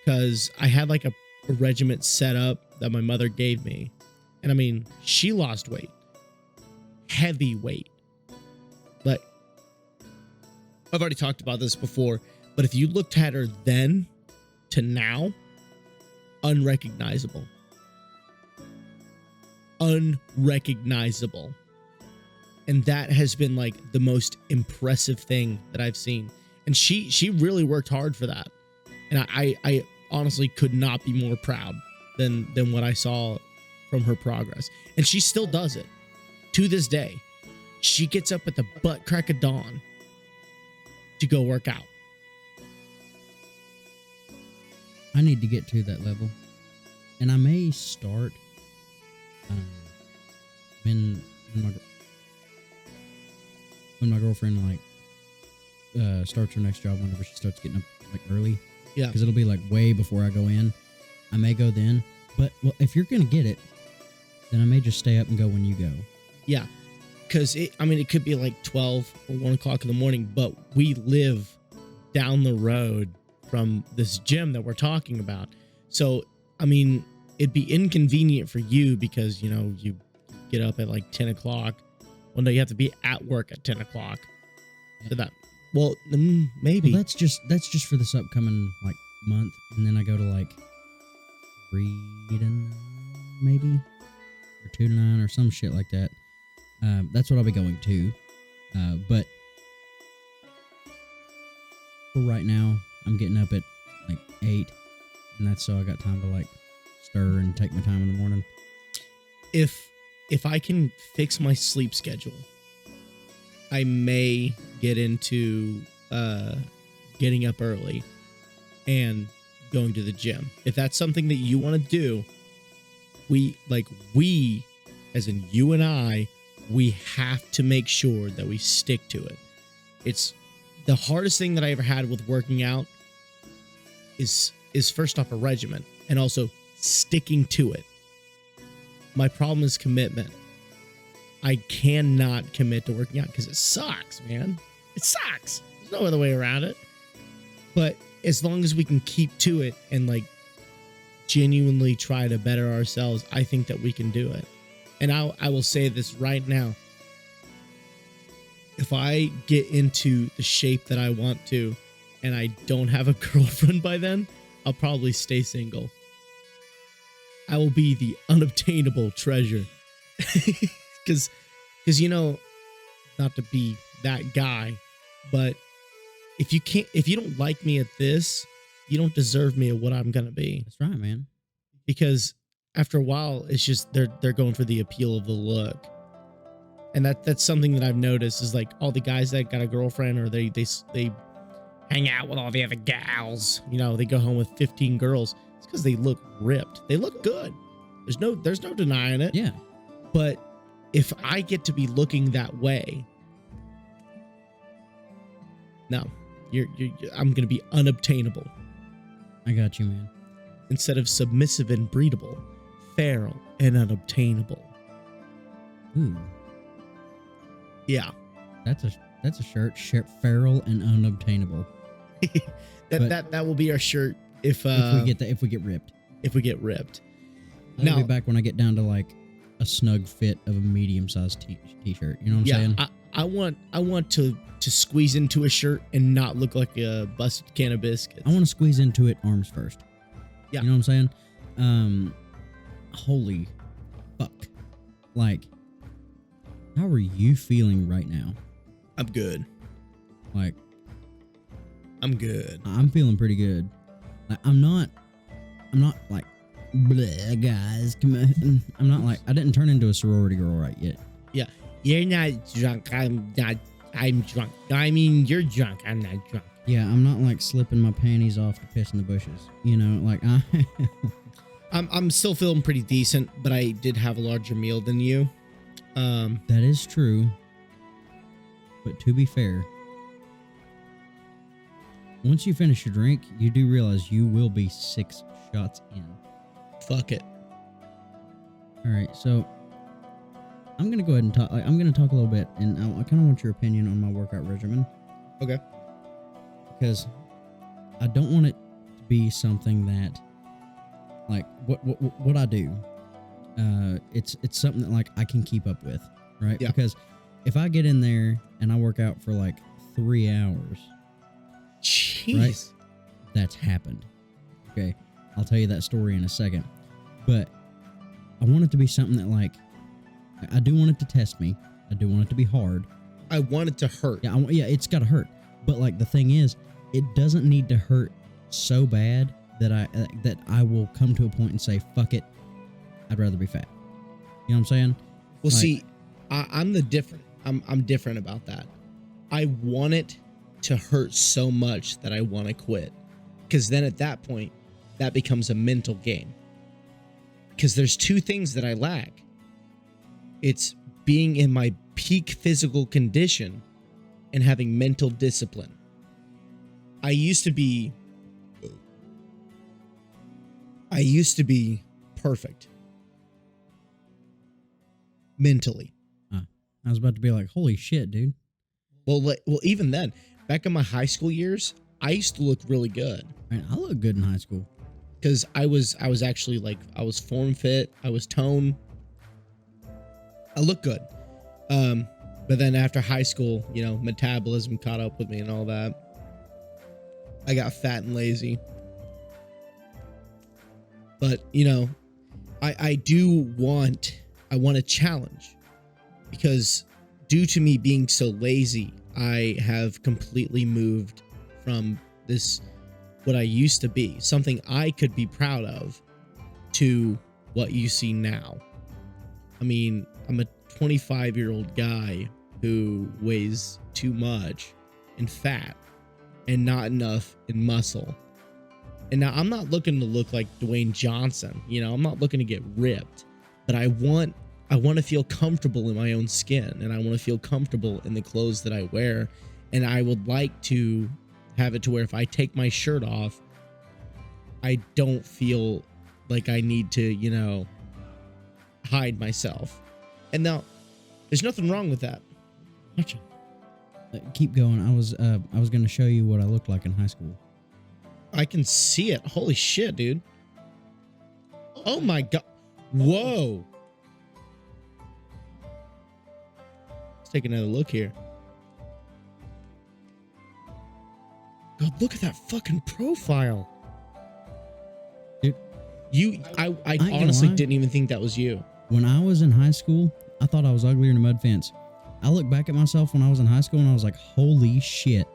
Because I had like a regiment set up that my mother gave me. And I mean, she lost weight. Heavy weight. But I've already talked about this before. But if you looked at her then to now, unrecognizable. Unrecognizable. And that has been like the most impressive thing that I've seen. And she really worked hard for that. And I honestly could not be more proud than what I saw from her progress. And she still does it to this day. She gets up at the butt crack of dawn to go work out. I need to get to that level, and I may start when my girlfriend like starts her next job, whenever she starts getting up like early. Yeah, because it'll be like way before I go in. I may go then, but well, if you're gonna get it, then I may just stay up and go when you go. Yeah, because it could be like 12 or 1 o'clock in the morning, but we live down the road from this gym that we're talking about. So, I mean, it'd be inconvenient for you because, you know, you get up at like 10 o'clock. Well, no, you have to be at work at 10 o'clock. So that, well, maybe. Well, that's just for this upcoming like month. And then I go to like 3 to 9 maybe, or 2 to 9 or some shit like that. That's what I'll be going to. But for right now, I'm getting up at like 8, and that's so I got time to like stir and take my time in the morning. If I can fix my sleep schedule, I may get into getting up early and going to the gym. If that's something that you want to do, we, as in you and I, we have to make sure that we stick to it. It's the hardest thing that I ever had with working out is first off a regimen and also sticking to it. My problem is commitment. I cannot commit to working out because it sucks, man. It sucks. There's no other way around it. But as long as we can keep to it and like genuinely try to better ourselves, I think that we can do it. And I will say this right now. If I get into the shape that I want to and I don't have a girlfriend by then, I'll probably stay single. I will be the unobtainable treasure. Because, you know, not to be that guy, but if you don't like me at this, you don't deserve me at what I'm going to be. That's right, man. Because after a while, it's just they're going for the appeal of the look. And that's something that I've noticed is like all the guys that got a girlfriend or they hang out with all the other gals, you know, they go home with 15 girls. It's because they look ripped. They look good. There's no denying it. Yeah. But if I get to be looking that way, no, I'm going to be unobtainable. I got you, man. Instead of submissive and breedable, feral and unobtainable. Ooh. Yeah. That's a shirt, feral and unobtainable. that will be our shirt if we get ripped. If we get ripped. That'll be back when I get down to like a snug fit of a medium-sized t-shirt. You know what I'm saying? I want to squeeze into a shirt and not look like a busted can of biscuits. I want to squeeze into it arms first. Yeah. You know what I'm saying? Holy fuck. Like, how are you feeling right now? I'm good. Like, I'm good. I'm feeling pretty good. Like, I'm not like, bleh, guys, come on. I'm not like, I didn't turn into a sorority girl right yet. Yeah. You're not drunk. I'm not. I'm drunk. I mean, you're drunk. I'm not drunk. Yeah, I'm not like slipping my panties off to piss in the bushes. You know, like I'm still feeling pretty decent, but I did have a larger meal than you. That is true. But to be fair, once you finish your drink, you do realize you will be 6 shots in. Fuck it. All right, so I'm gonna go ahead and talk. I'm gonna talk a little bit, and I kind of want your opinion on my workout regimen. Okay. Because I don't want it to be something that, like, what I do. It's something that like I can keep up with, right? Yeah. Because if I get in there and I work out for like 3 hours, Jeez. That's happened. Okay. I'll tell you that story in a second. But I want it to be something that, like, I do want it to test me. I do want it to be hard. I want it to hurt. Yeah, it's got to hurt. But, like, the thing is, it doesn't need to hurt so bad that I will come to a point and say, fuck it, I'd rather be fat. You know what I'm saying? Well, Like, see, I'm different about that. I want it to hurt so much that I want to quit. Because then at that point, that becomes a mental game. Because there's two things that I lack. It's being in my peak physical condition and having mental discipline. I used to be perfect mentally. I was about to be like, holy shit, dude. Well, even then, back in my high school years, I used to look really good. Man, I look good in high school. Because I was actually, like, I was form fit, I was toned, I looked good. But then after high school, you know, metabolism caught up with me and all that. I got fat and lazy. But, you know, I want a challenge. Because due to me being so lazy, I have completely moved from this, what I used to be, something I could be proud of, to what you see now. I mean, I'm a 25-year-old guy who weighs too much in fat and not enough in muscle. And now I'm not looking to look like Dwayne Johnson. You know, I'm not looking to get ripped, but I want to feel comfortable in my own skin, and I want to feel comfortable in the clothes that I wear. And I would like to have it to where if I take my shirt off, I don't feel like I need to, you know, hide myself. And now, there's nothing wrong with that. Gotcha. Keep going. I was going to show you what I looked like in high school. I can see it. Holy shit, dude. Oh my god. Whoa. Let's take another look here. God, look at that fucking profile. Dude, I honestly didn't even think that was you. When I was in high school, I thought I was uglier than a mud fence. I look back at myself when I was in high school and I was like, holy shit,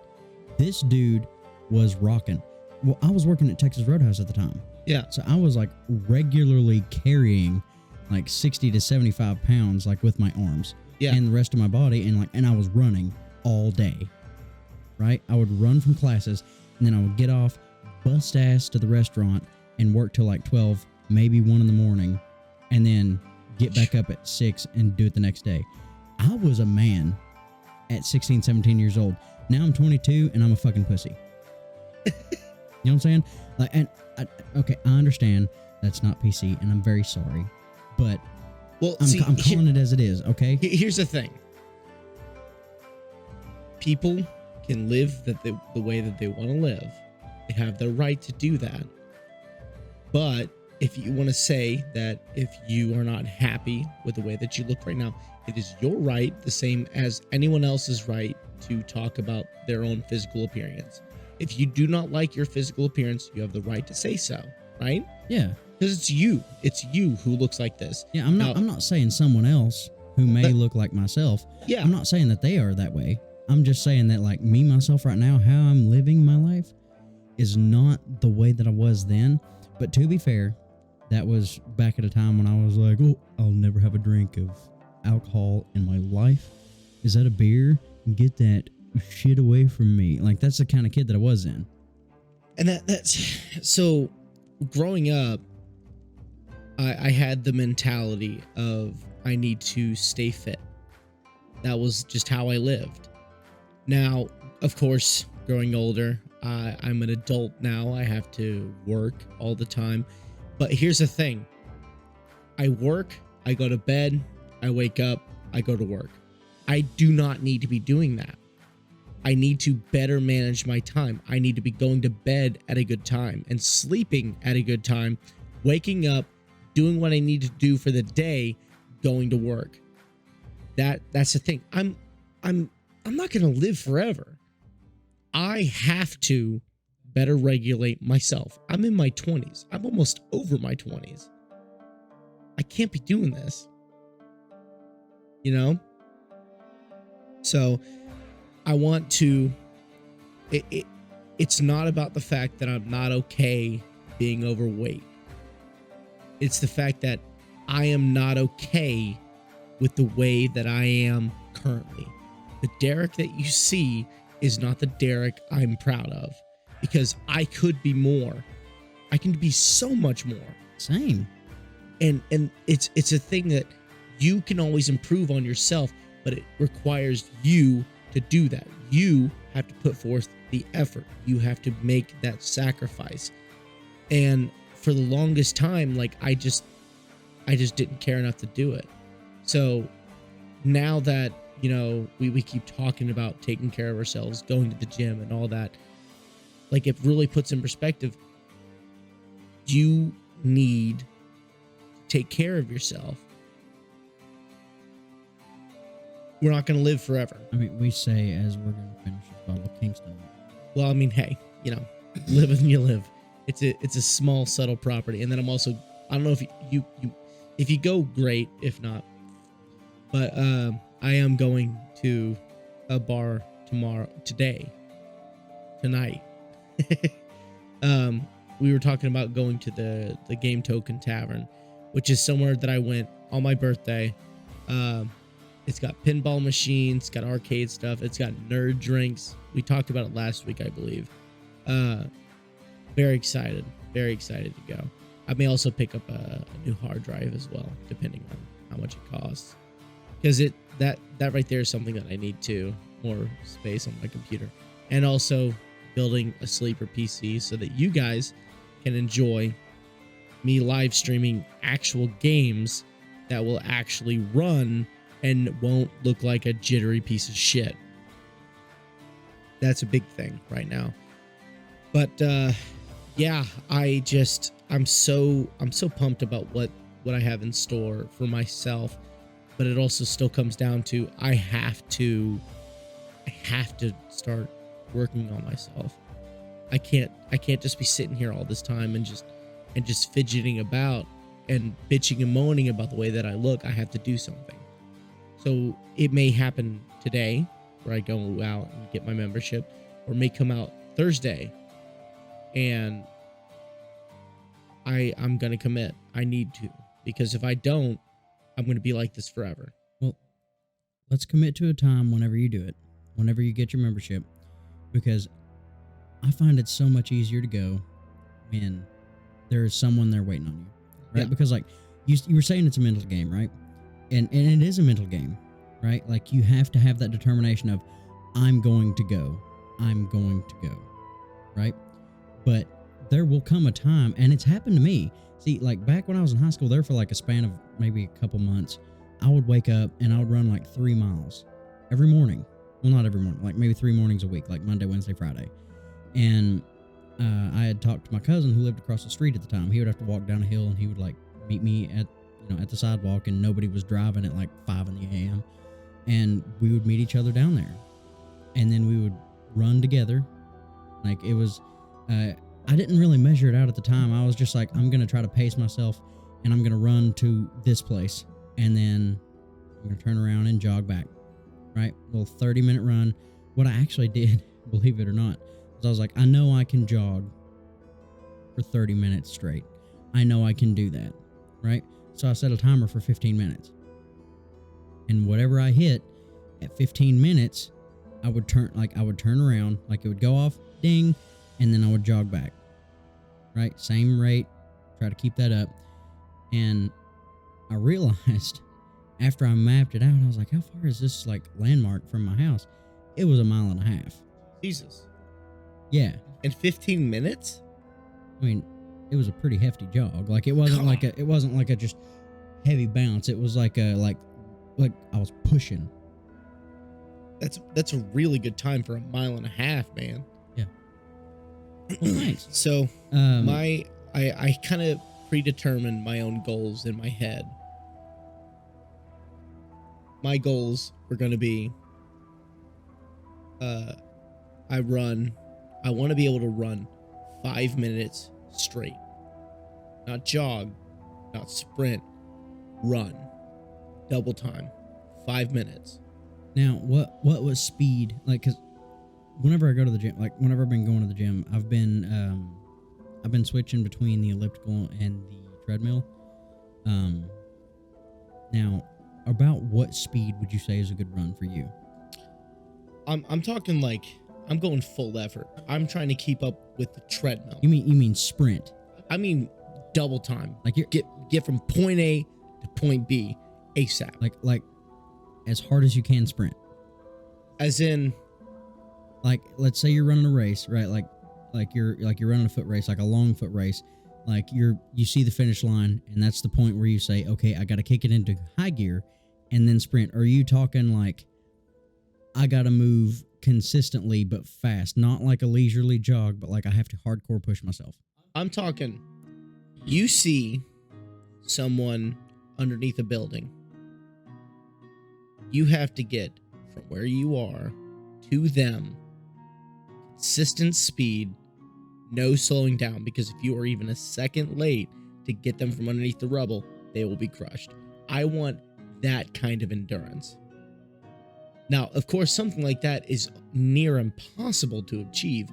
this dude was rocking. Well, I was working at Texas Roadhouse at the time. Yeah. So I was like regularly carrying like 60 to 75 pounds, like with my arms. Yeah. And the rest of my body. And I was running all day. Right? I would run from classes and then I would get off, bust ass to the restaurant and work till like 12, maybe 1 in the morning. And then get back up at 6 and do it the next day. I was a man at 16, 17 years old. Now I'm 22 and I'm a fucking pussy. You know what I'm saying? Like, and okay, I understand that's not PC, and I'm very sorry, but well, I'm calling it as it is. Okay. Here's the thing: people can live the way that they want to live. They have the right to do that. But if you want to say that if you are not happy with the way that you look right now, it is your right, the same as anyone else's right, to talk about their own physical appearance. If you do not like your physical appearance, you have the right to say so, right? Yeah. Because it's you who looks like this. Yeah, I'm not saying someone else who may look like myself. Yeah. I'm not saying that they are that way. I'm just saying that, like, me, myself right now, how I'm living my life is not the way that I was then. But to be fair, that was back at a time when I was like, oh, I'll never have a drink of alcohol in my life. Is that a beer? Get that shit away from me. Like, that's the kind of kid that I was in. And that's so growing up, I had the mentality of I need to stay fit. That was just how I lived. Now, of course, growing older, I'm an adult now. I have to work all the time. But here's the thing. I work, I go to bed, I wake up, I go to work. I do not need to be doing that. I need to better manage my time. I need to be going to bed at a good time and sleeping at a good time, waking up, doing what I need to do for the day, going to work. That's the thing. I'm not going to live forever. I have to better regulate myself. I'm in my 20s. I'm almost over my 20s. I can't be doing this. You know? So I want to, it's not about the fact that I'm not okay being overweight. It's the fact that I am not okay with the way that I am currently. The Derek that you see is not the Derek I'm proud of, because I could be more. I can be so much more. Same. And it's a thing that you can always improve on yourself, but it requires you to do that. You have to put forth the effort. You have to make that sacrifice. And for the longest time, like I just didn't care enough to do it. So now that, you know, we keep talking about taking care of ourselves, going to the gym and all that, like it really puts in perspective, you need to take care of yourself. We're not going to live forever. I mean, we say as we're going to finish this bottle of Kingston. Well, I mean, hey, you know, live and you live. It's a small, subtle property. And then I'm also, I don't know if you go, great. If not, but I am going to a bar tonight. We were talking about going to the Game Token Tavern, which is somewhere that I went on my birthday. It's got pinball machines, it's got arcade stuff, it's got nerd drinks. We talked about it last week, I believe. Very excited to go. I may also pick up a new hard drive as well, depending on how much it costs. Because that right there is something that I need too, more space on my computer. And also building a sleeper PC so that you guys can enjoy me live streaming actual games that will actually run and won't look like a jittery piece of shit. That's a big thing right now. But yeah, I'm so pumped about what I have in store for myself. But it also still comes down to I have to start working on myself. I can't just be sitting here all this time and just fidgeting about and bitching and moaning about the way that I look. I have to do something. So it may happen today where I go out and get my membership, or may come out Thursday and I'm going to commit. I need to, because if I don't, I'm going to be like this forever. Well, let's commit to a time whenever you do it, whenever you get your membership, because I find it so much easier to go when there is someone there waiting on you, right? Yeah. Because like you were saying, it's a mental game, right? And it is a mental game, right? Like you have to have that determination of, I'm going to go, right? But there will come a time, and it's happened to me. See, like back when I was in high school, there for like a span of maybe a couple months, I would wake up and I would run like 3 miles every morning. Well, not every morning, like maybe 3 mornings a week, like Monday, Wednesday, Friday. And I had talked to my cousin who lived across the street at the time. He would have to walk down a hill, and he would like meet me at the sidewalk, and nobody was driving at like 5 a.m. And we would meet each other down there, and then we would run together. Like it was, I didn't really measure it out at the time. I was just like, I'm going to try to pace myself, and I'm going to run to this place, and then I'm going to turn around and jog back, right? A little 30-minute run. What I actually did, believe it or not, was I was like, I know I can jog for 30 minutes straight. I know I can do that, right? So I set a timer for 15 minutes. And whatever I hit at 15 minutes, I would turn around, like it would go off, ding, and then I would jog back, right? Same rate, try to keep that up. And I realized after I mapped it out, I was like, how far is this like landmark from my house? It was 1.5 miles. Jesus. Yeah. In 15 minutes? I mean, it was a pretty hefty jog. Like it wasn't like a just heavy bounce. It was like like I was pushing. That's a really good time for 1.5 miles, man. Yeah. Well, thanks. So I kind of predetermined my own goals in my head. My goals were going to be, I want to be able to run 5 minutes straight. Not jog, not sprint, run. Double time. 5 minutes. Now, what was speed? Like, cause whenever I go to the gym, like whenever I've been going to the gym, I've been switching between the elliptical and the treadmill. Now, about what speed would you say is a good run for you? I'm talking like I'm going full effort. I'm trying to keep up with the treadmill. You mean sprint? I mean double time. Like you get from point A to point B ASAP. Like as hard as you can sprint. As in, like, let's say you're running a race, right? Like you're running a foot race, like a long foot race. Like you see the finish line, and that's the point where you say, okay, I got to kick it into high gear and then sprint. Or are you talking like I got to move consistently but fast, not like a leisurely jog, but like I have to hardcore push myself? I'm talking, you see someone underneath a building. You have to get from where you are to them, consistent speed, no slowing down, because if you are even a second late to get them from underneath the rubble, they will be crushed. I want that kind of endurance. Now, of course, something like that is near impossible to achieve,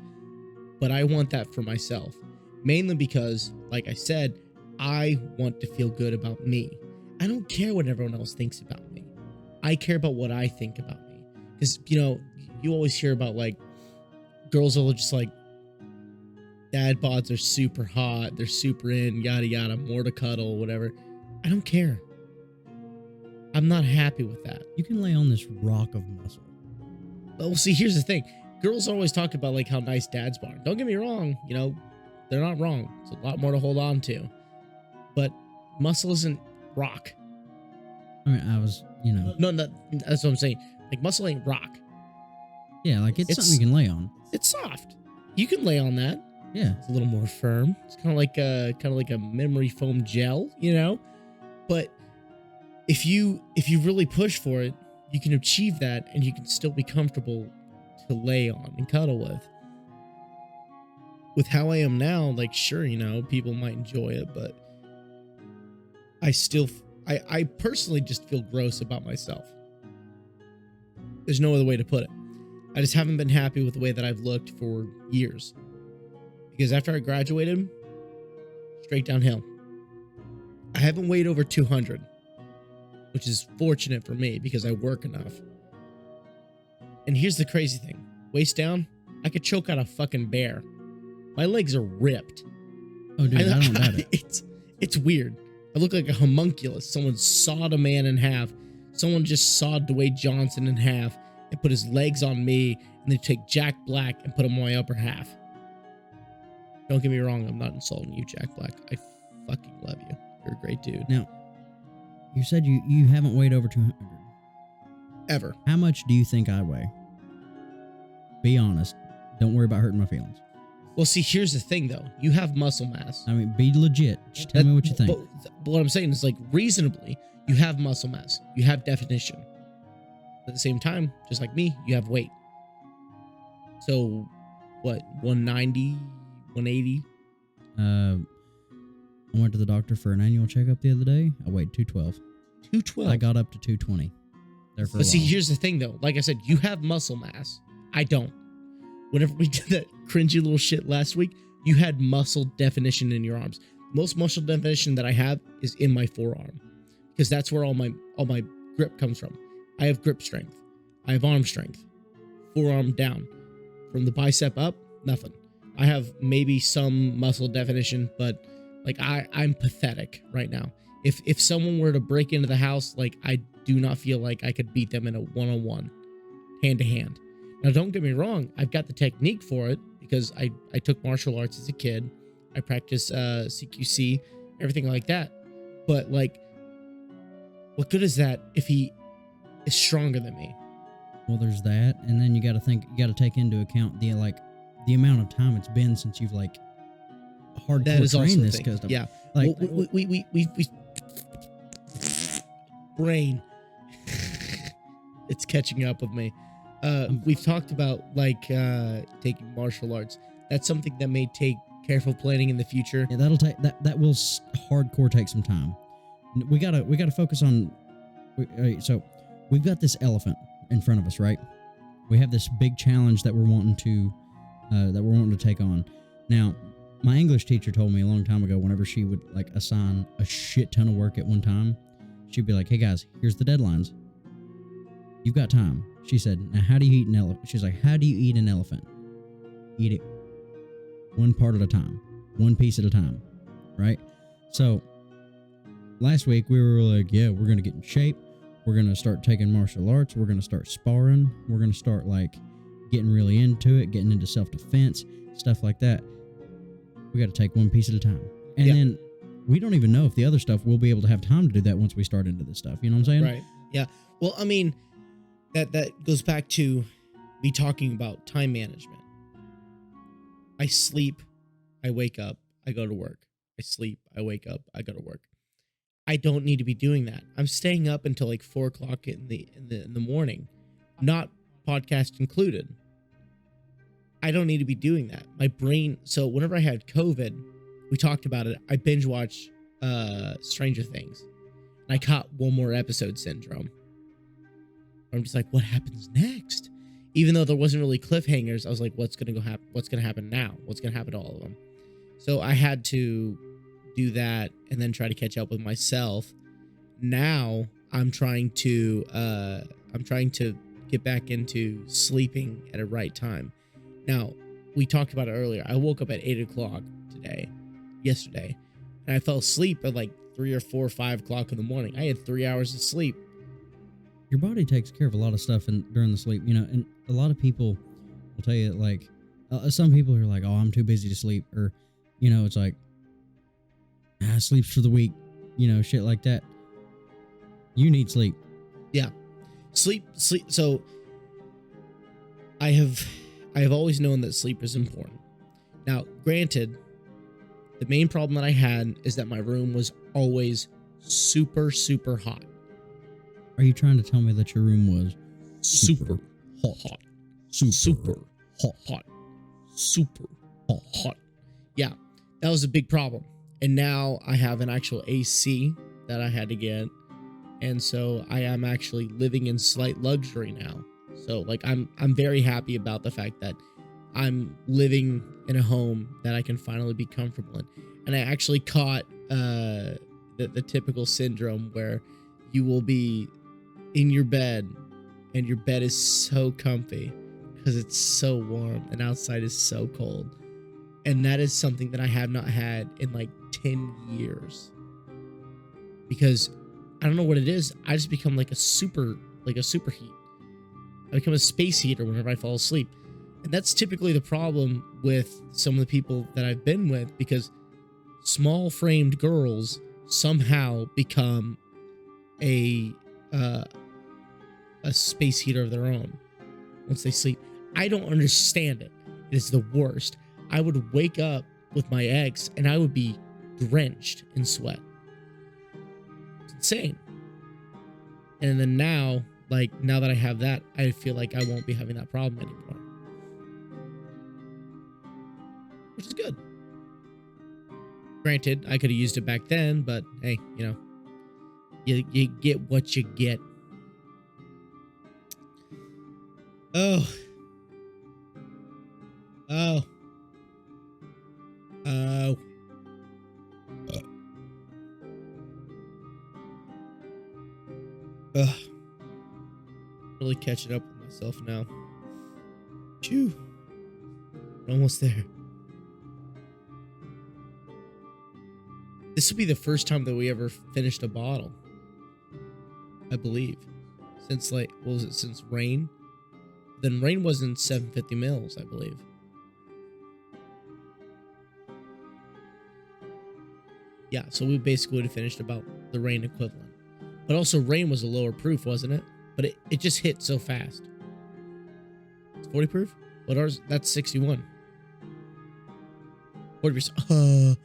but I want that for myself. Mainly because, like I said, I want to feel good about me. I don't care what everyone else thinks about me. I care about what I think about me. Because, you always hear about, like, girls are just like, dad bods are super hot, they're super in, yada yada, more to cuddle, whatever. I don't care. I'm not happy with that. You can lay on this rock of muscle. Well, see, here's the thing. Girls always talk about, like, how nice dads are. Don't get me wrong, they're not wrong. It's a lot more to hold on to. But muscle isn't rock. I mean, I was, No, that's what I'm saying. Like, muscle ain't rock. Yeah, like it's something you can lay on. It's soft. You can lay on that. Yeah. It's a little more firm. It's kind of like a memory foam gel, But if you really push for it, you can achieve that, and you can still be comfortable to lay on and cuddle with. With how I am now, like, sure, people might enjoy it, but I personally just feel gross about myself. There's no other way to put it. I just haven't been happy with the way that I've looked for years. Because after I graduated, straight downhill. I haven't weighed over 200, which is fortunate for me because I work enough. And here's the crazy thing. Waist down, I could choke out a fucking bear. My legs are ripped. Oh, dude, I don't doubt it. It's weird. I look like a homunculus. Someone sawed a man in half. Someone just sawed Dwayne Johnson in half and put his legs on me, and they take Jack Black and put him on my upper half. Don't get me wrong, I'm not insulting you, Jack Black. I fucking love you. You're a great dude. Now, you said you haven't weighed over 200. Ever. How much do you think I weigh? Be honest. Don't worry about hurting my feelings. Well, see, here's the thing, though. You have muscle mass. I mean, be legit. Just tell me what you think. But what I'm saying is, like, reasonably, you have muscle mass. You have definition. At the same time, just like me, you have weight. So, what, 190, 180? I went to the doctor for an annual checkup the other day. I weighed 212. 212? I got up to 220. But see, here's the thing, though. Like I said, you have muscle mass. I don't. Whenever we did that cringy little shit last week, you had muscle definition in your arms. Most muscle definition that I have is in my forearm, because that's where all my grip comes from. I have grip strength. I have arm strength. Forearm down. From the bicep up, nothing. I have maybe some muscle definition, but like I'm pathetic right now. If someone were to break into the house, like, I do not feel like I could beat them in a one-on-one, hand-to-hand. Now, don't get me wrong. I've got the technique for it because I took martial arts as a kid. I practiced CQC, everything like that. But, like, what good is that if he is stronger than me? Well, there's that, and then you got to take into account the amount of time it's been since you've, like, hardcore trained this stuff. Yeah, like we brain, it's catching up with me. We've talked about, like, taking martial arts. That's something that may take careful planning in the future. Yeah, that'll take that will hardcore take some time. We gotta focus on. So we've got this elephant in front of us, right? We have this big challenge that we're wanting to take on. Now, my English teacher told me a long time ago, whenever she would like assign a shit ton of work at one time, she'd be like, "Hey guys, here's the deadlines. You've got time." She said, "Now, how do you eat an elephant?" She's like, "How do you eat an elephant? Eat it one part at a time, one piece at a time, right?" So last week we were like, "Yeah, we're gonna get in shape. We're gonna start taking martial arts. We're gonna start sparring. We're gonna start like getting really into it, getting into self-defense, stuff like that." We got to take one piece at a time, and then we don't even know if the other stuff we'll be able to have time to do that once we start into this stuff. You know what I'm saying? Right. Yeah. Well, I mean, that goes back to me talking about time management. I sleep, I wake up, I go to work. I sleep, I wake up, I go to work. I don't need to be doing that. I'm staying up until like 4 o'clock in the morning, not podcast included. I don't need to be doing that. My brain. So whenever I had COVID, we talked about it. I binge watched Stranger Things, and I caught one more episode syndrome. I'm just like, what happens next? Even though there wasn't really cliffhangers, I was like, what's gonna happen? What's gonna happen now? What's gonna happen to all of them? So I had to do that and then try to catch up with myself. Now I'm trying to get back into sleeping at a right time. Now, we talked about it earlier. I woke up at 8 o'clock yesterday, and I fell asleep at like 3 or 4 or 5 o'clock in the morning. I had 3 hours of sleep. Your body takes care of a lot of stuff during the sleep, and a lot of people will tell you, like, some people are like, "Oh, I'm too busy to sleep," or, it's like, sleep's for the weak, shit like that. You need sleep. Yeah. Sleep. So I have always known that sleep is important. Now, granted, the main problem that I had is that my room was always super, super hot. Are you trying to tell me that your room was super hot? Super hot. Super hot. Yeah, that was a big problem. And now I have an actual AC that I had to get. And so I am actually living in slight luxury now. So like I'm very happy about the fact that I'm living in a home that I can finally be comfortable in. And I actually caught the typical syndrome where you will be in your bed and your bed is so comfy because it's so warm and outside is so cold. And that is something that I have not had in like 10 years. Because I don't know what it is. I just become like a superheat. I become a space heater whenever I fall asleep. And that's typically the problem with some of the people that I've been with, because small framed girls somehow become a space heater of their own once they sleep. I don't understand it. It is the worst. I would wake up with my ex and I would be drenched in sweat. It's insane. And then now that I have that, I feel like I won't be having that problem anymore. Which is good. Granted, I could have used it back then, but hey, you get what you get. Oh. Really catching up with myself now. Phew. Almost there. This will be the first time that we ever finished a bottle, I believe. Since since Rain? Then Rain wasn't 750 mils, I believe. Yeah, so we basically would have finished about the Rain equivalent. But also Rain was a lower proof, wasn't it? But it just hit so fast. It's 40 proof? What ours? That's 61. 40%.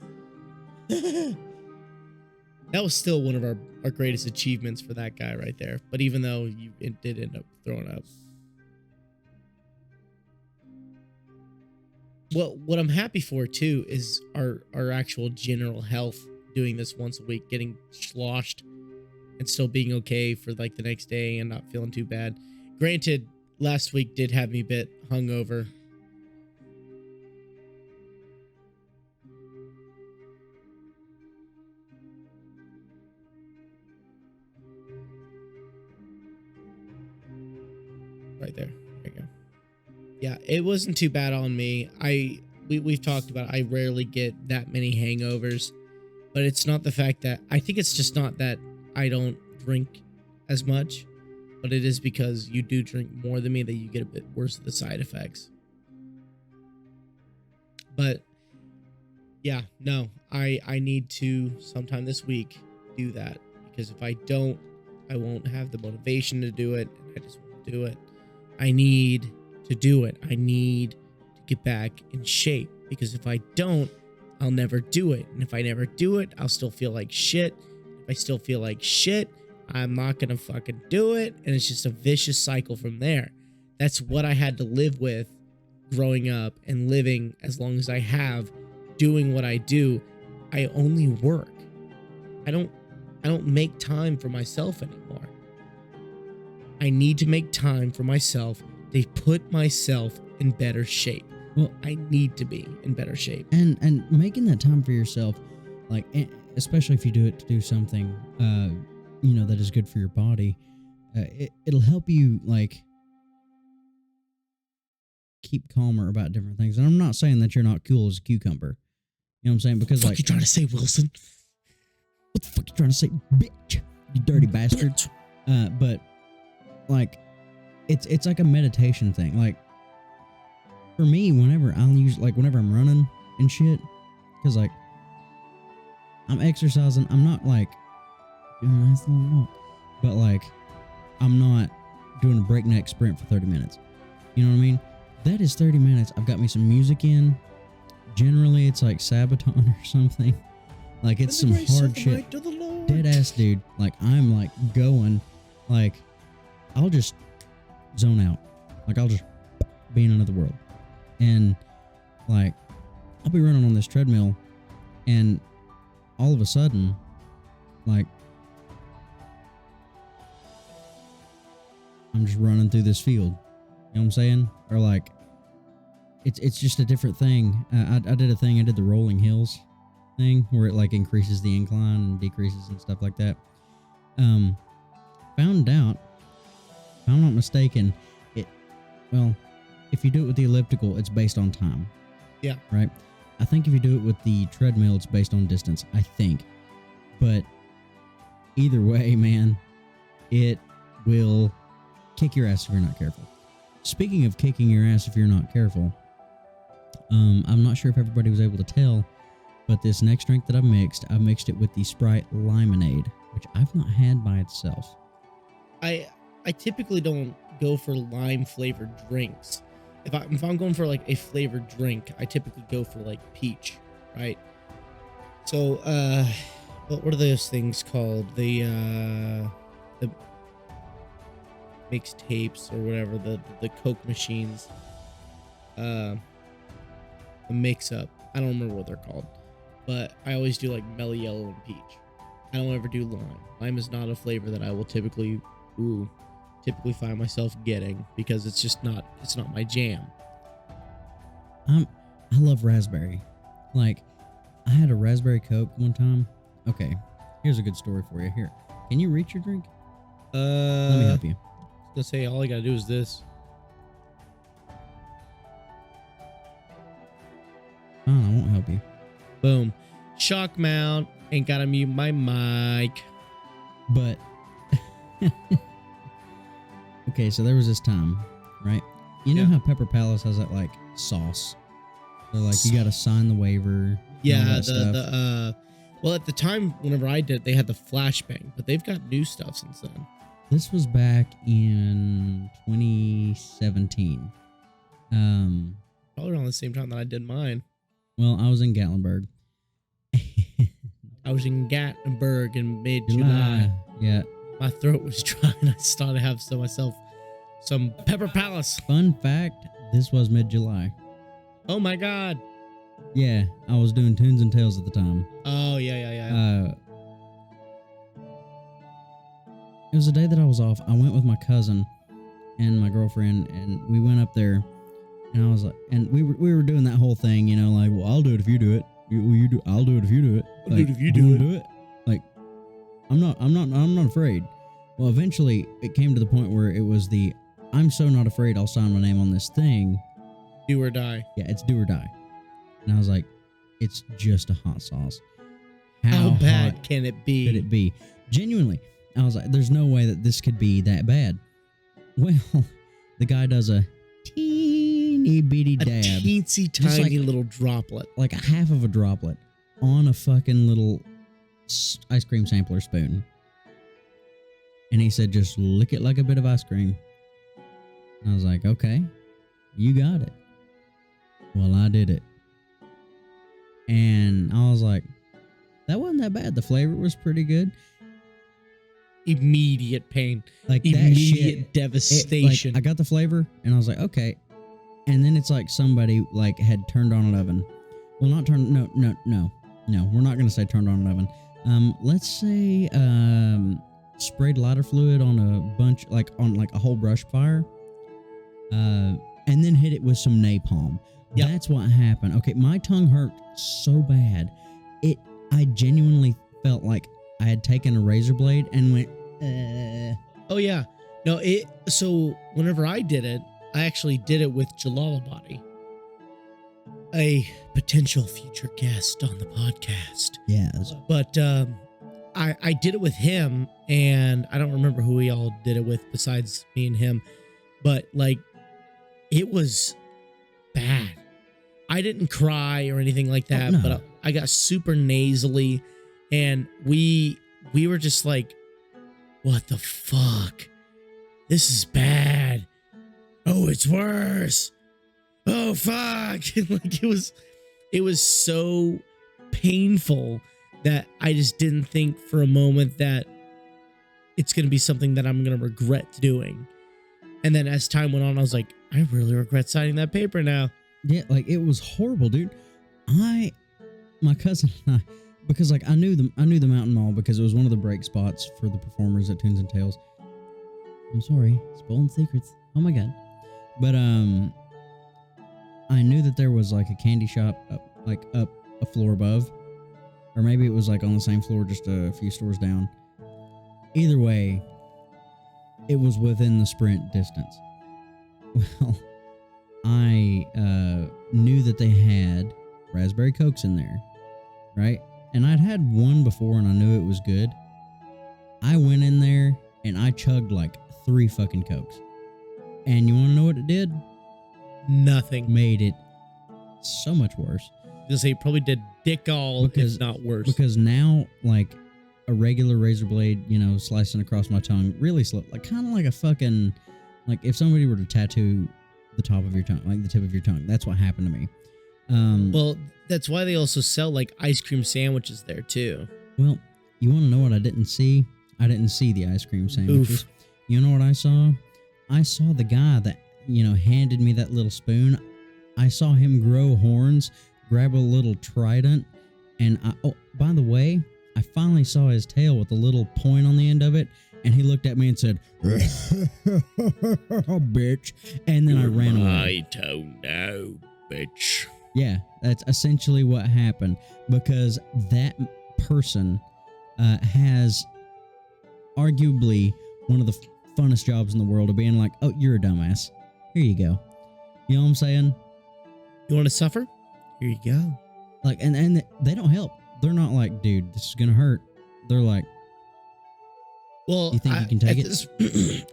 That was still one of our greatest achievements for that guy right there. But even though it did end up throwing up. Well, what I'm happy for too is our actual general health. Doing this once a week, getting sloshed, and still being okay for like the next day and not feeling too bad. Granted, last week did have me a bit hungover. Right there. There you go. Yeah, it wasn't too bad on me. We've talked about it. I rarely get that many hangovers, but it's not the fact that I think it's just not that I don't drink as much, but it is because you do drink more than me that you get a bit worse of the side effects. But yeah, no, I need to sometime this week do that, because if I don't, I won't have the motivation to do it, and I just won't do it. I need to do it. I need to get back in shape, because if I don't, I'll never do it. And if I never do it, I'll still feel like shit. If I still feel like shit, I'm not gonna fucking do it. And it's just a vicious cycle from there. That's what I had to live with growing up and living as long as I have, doing what I do. I only work. I don't make time for myself anymore. I need to make time for myself to put myself in better shape. Well, I need to be in better shape. And making that time for yourself, like, especially if you do it to do something, that is good for your body, it'll help you, like, keep calmer about different things. And I'm not saying that you're not cool as a cucumber. You know what I'm saying? Because, what the like, fuck you trying to say, Wilson? What the fuck you trying to say, bitch? You dirty bastard. But, like, it's like a meditation thing. Like, for me, whenever I'm running and shit, because, like, I'm exercising, I'm not, like, doing a nice little walk, but, like, I'm not doing a breakneck sprint for 30 minutes. You know what I mean? That is 30 minutes. I've got me some music in. Generally, it's, like, Sabaton or something. Like, it's some hard shit. Dead ass, dude. Like, I'm, like, going. Like, I'll just zone out. Like, I'll just be in another world. And, like, I'll be running on this treadmill, and all of a sudden, like, I'm just running through this field. You know what I'm saying? Or, like, it's just a different thing. I did a thing. I did the rolling hills thing, where it, like, increases the incline and decreases and stuff like that. Found out, if I'm not mistaken, if you do it with the elliptical, it's based on time. Yeah. Right? I think if you do it with the treadmill, it's based on distance, I think. But either way, man, it will kick your ass if you're not careful. Speaking of kicking your ass if you're not careful, I'm not sure if everybody was able to tell, but this next drink that I've mixed it with the Sprite Limonade, which I've not had by itself. I typically don't go for lime flavored drinks. If I'm going for, like, a flavored drink, I typically go for, like, peach, right? So what are those things called? The mixtapes or whatever, the Coke machines, the mix up. I don't remember what they're called, but I always do, like, mellow yellow and peach. I don't ever do lime. Lime is not a flavor that I will typically find myself getting, because it's not my jam. I love raspberry. Like, I had a raspberry Coke one time. Okay, here's a good story for you. Here, can you reach your drink? Let me help you. I was gonna say, all I gotta do is this. Oh, I won't help you. Boom. Shock mount. Ain't gotta mute my mic. But okay, so there was this time, right? You know how Pepper Palace has that, like, sauce? So, like, you gotta sign the waiver. Yeah, well, at the time, whenever I did, they had the flashbang, but they've got new stuff since then. This was back in 2017. Probably around the same time that I did mine. Well, I was in Gatlinburg. I was in Gatlinburg in mid-July. Yeah. My throat was dry, and I started to have myself some Pepper Palace. Fun fact, this was mid-July. Oh my God. Yeah, I was doing Tunes and Tales at the time. Oh, yeah. It was a day that I was off. I went with my cousin and my girlfriend, and we went up there. And I was like, and we were doing that whole thing, you know, like, well, I'll do it if you do it. You do. I'll do it if you do it. I'll do it if you do it. Like, I'm not afraid. Well, eventually, it came to the point where it was I'm so not afraid. I'll sign my name on this thing. Do or die. Yeah, it's do or die. And I was like, it's just a hot sauce. How bad can it be? Could it be? Genuinely, I was like, there's no way that this could be that bad. Well, the guy does a teeny bitty dab. A teensy tiny little droplet. Like a half of a droplet on a fucking little ice cream sampler spoon. And he said, just lick it like a bit of ice cream. And I was like, okay, you got it. Well, I did it. And I was like, that wasn't that bad. The flavor was pretty good. Immediate pain. Like immediate devastation. I got the flavor and I was like, okay. And then it's like somebody like had turned on an oven. Well, not turned. No. We're not going to say turned on an oven. Let's say sprayed lighter fluid on a bunch, like on like a whole brush fire. And then hit it with some napalm. Yep. That's what happened. Okay, my tongue hurt so bad. I genuinely felt like I had taken a razor blade and went, Oh, yeah. No, so whenever I did it, I actually did it with Jalalabadi, a potential future guest on the podcast. Yes. But I did it with him, and I don't remember who we all did it with besides me and him. But, like, it was bad. I didn't cry or anything like that, but I got super nasally, and we were just like, what the fuck? This is bad. Oh, it's worse. Oh, fuck. Like it was so painful that I just didn't think for a moment that it's going to be something that I'm going to regret doing. And then as time went on, I was like, I really regret signing that paper now. Yeah, like it was horrible, dude. My cousin and I, because like I knew the Mountain Mall because it was one of the break spots for the performers at Tunes and Tales. I'm sorry, spoiling secrets. Oh my god. But I knew that there was like a candy shop up a floor above, or maybe it was like on the same floor, just a few stores down. Either way, it was within the sprint distance. Well, I knew that they had raspberry Cokes in there, right? And I'd had one before and I knew it was good. I went in there and I chugged like 3 fucking Cokes. And you want to know what it did? Nothing. Made it so much worse. Because they probably did dick all, if not worse. Because now, like, a regular razor blade, you know, slicing across my tongue really slow. Like, kind of like a fucking, like, if somebody were to tattoo the top of your tongue, like the tip of your tongue. That's what happened to me. Well, that's why they also sell, like, ice cream sandwiches there, too. Well, you want to know what I didn't see? I didn't see the ice cream sandwiches. Oof. You know what I saw? I saw the guy that, you know, handed me that little spoon. I saw him grow horns, grab a little trident, and by the way, I finally saw his tail with a little point on the end of it, and he looked at me and said, bitch, and then I ran away. I don't know, bitch. Yeah, that's essentially what happened, because that person has arguably one of the funnest jobs in the world of being like, oh, you're a dumbass. Here you go. You know what I'm saying? You want to suffer? Here you go. Like, and they don't help. They're not like, dude, this is going to hurt. They're like, well, you think you can take it?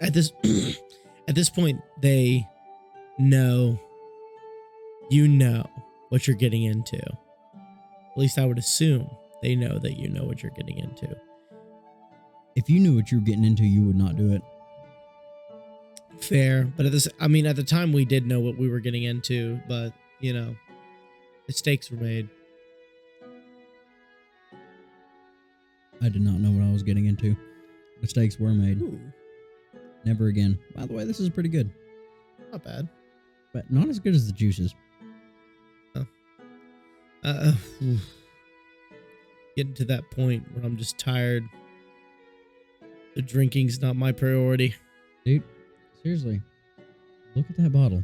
At this point, they know, you know what you're getting into. At least I would assume they know that you know what you're getting into. If you knew what you were getting into, you would not do it. Fair, but at the time we did know what we were getting into, but you know, mistakes were made. I did not know what I was getting into. Mistakes were made. Ooh. Never again. By the way, this is pretty good. Not bad. But not as good as the juices. Oof. Getting to that point where I'm just tired. The drinking's not my priority. Dude, seriously. Look at that bottle.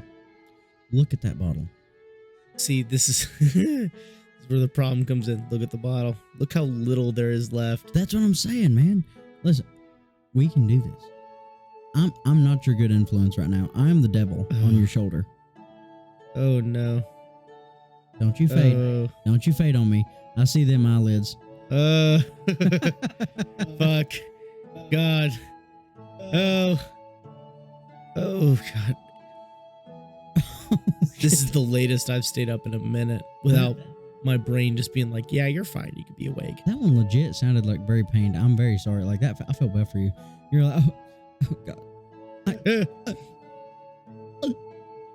Look at that bottle. See, this is, this is where the problem comes in. Look at the bottle. Look how little there is left. That's what I'm saying, man. Listen, we can do this. I'm not your good influence right now. I'm the devil on your shoulder. Oh, no. Don't you fade. Oh. Don't you fade on me. I see them eyelids. Fuck. God. Oh. Oh, God. This is the latest I've stayed up in a minute without my brain just being like, yeah, you're fine. You could be awake. That one legit sounded like very pained. I'm very sorry. Like that, I feel bad for you. You're like, oh God.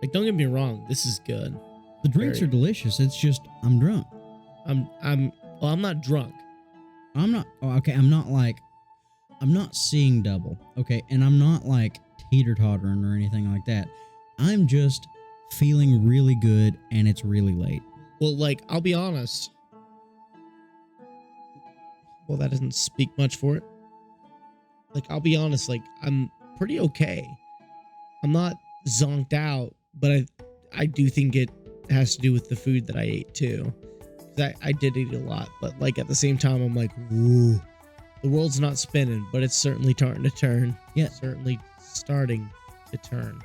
Like, don't get me wrong. This is good. The drinks are delicious. It's just, I'm drunk. I'm not drunk. I'm not, okay, I'm not seeing double. Okay. And I'm not like teeter-tottering or anything like that. I'm just feeling really good and it's really late. Well, like, I'll be honest. Well, that doesn't speak much for it. Like, I'll be honest, like, I'm pretty okay. I'm not zonked out, but I do think it has to do with the food that I ate too. 'Cause I did eat a lot, but like at the same time, I'm like, whoa, the world's not spinning, but it's certainly starting to turn. Yeah. Certainly starting to turn.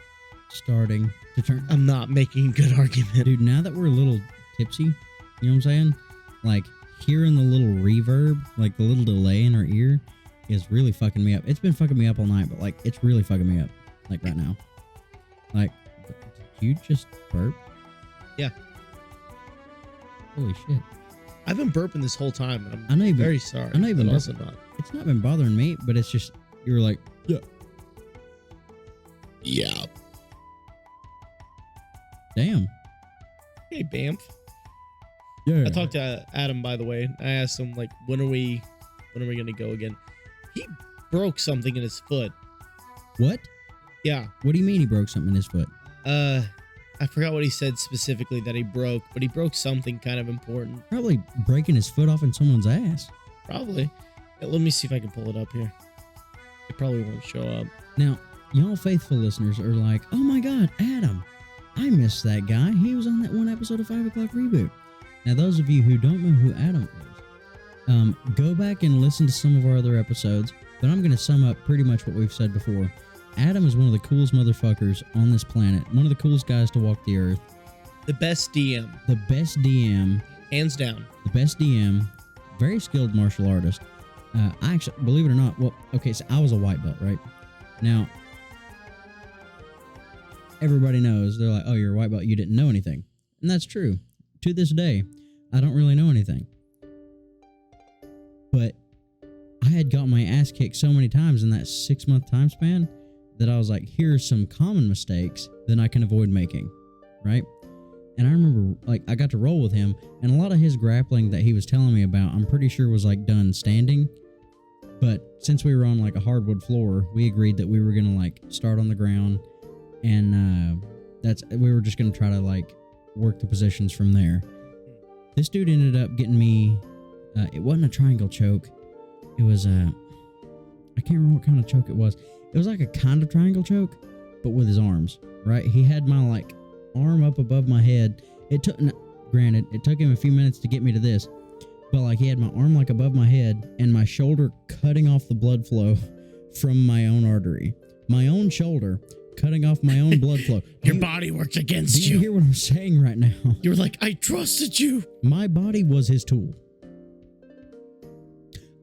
Starting to turn. I'm not making a good argument. Dude, now that we're a little tipsy, you know what I'm saying? Like, hearing the little reverb, like the little delay in our ear is really fucking me up. It's been fucking me up all night, but like, it's really fucking me up. Like right now. Like, did you just burp? Yeah. Holy shit. I've been burping this whole time, and I know I'm you've been- very sorry. I know you've been but also not. It's not been bothering me, but it's just, you were like, yeah. Yeah. Damn. Hey, Bamf. Yeah. I talked to Adam, by the way. I asked him, like, when are we gonna go again? He broke something in his foot. What? Yeah. What do you mean he broke something in his foot? I forgot what he said specifically that he broke, but he broke something kind of important. Probably breaking his foot off in someone's ass. Probably. Yeah, let me see if I can pull it up here. It probably won't show up. Now, y'all faithful listeners are like, oh my God, Adam. I missed that guy. He was on that one episode of 5 O'Clock Reboot. Now, those of you who don't know who Adam is, go back and listen to some of our other episodes, but I'm going to sum up pretty much what we've said before. Adam is one of the coolest motherfuckers on this planet. One of the coolest guys to walk the earth. The best DM. The best DM. Hands down. The best DM. Very skilled martial artist. I actually, believe it or not, well, okay, so I was a white belt, right? Now, everybody knows, they're like, oh, you're a white belt, you didn't know anything. And that's true. To this day, I don't really know anything. But I had got my ass kicked so many times in that 6-month time span that I was like, here's some common mistakes that I can avoid making, right? And I remember, like, I got to roll with him, and a lot of his grappling that he was telling me about, I'm pretty sure was, like, done standing. But since we were on, like, a hardwood floor, we agreed that we were going to, like, start on the ground, and we were just going to try to, like, work the positions from there. This dude ended up getting me, it wasn't a triangle choke. It was I can't remember what kind of choke it was. It was like a kind of triangle choke, but with his arms, right? He had my, like, arm up above my head. Granted, it took him a few minutes to get me to this, but, like, he had my arm, like, above my head and my shoulder cutting off the blood flow from my own artery. My own shoulder cutting off my own blood flow. Your body works against you. Do you hear what I'm saying right now? You're like, I trusted you. My body was his tool.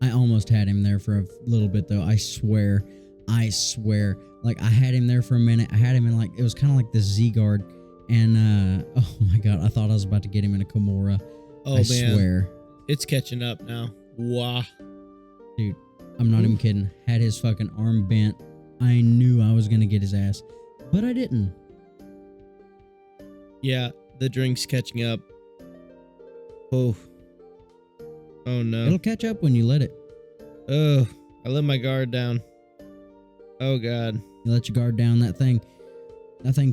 I almost had him there for a little bit, though. I swear. Like, I had him there for a minute. I had him in, like, it was kind of like the Z guard. And, oh my God, I thought I was about to get him in a Kimura. Oh, I man. Swear. It's catching up now. Wow. Dude, I'm not even kidding. Had his fucking arm bent. I knew I was going to get his ass. But I didn't. Yeah, the drink's catching up. Oh. Oh, no. It'll catch up when you let it. Oh, I let my guard down. Oh, God. You let your guard down, that thing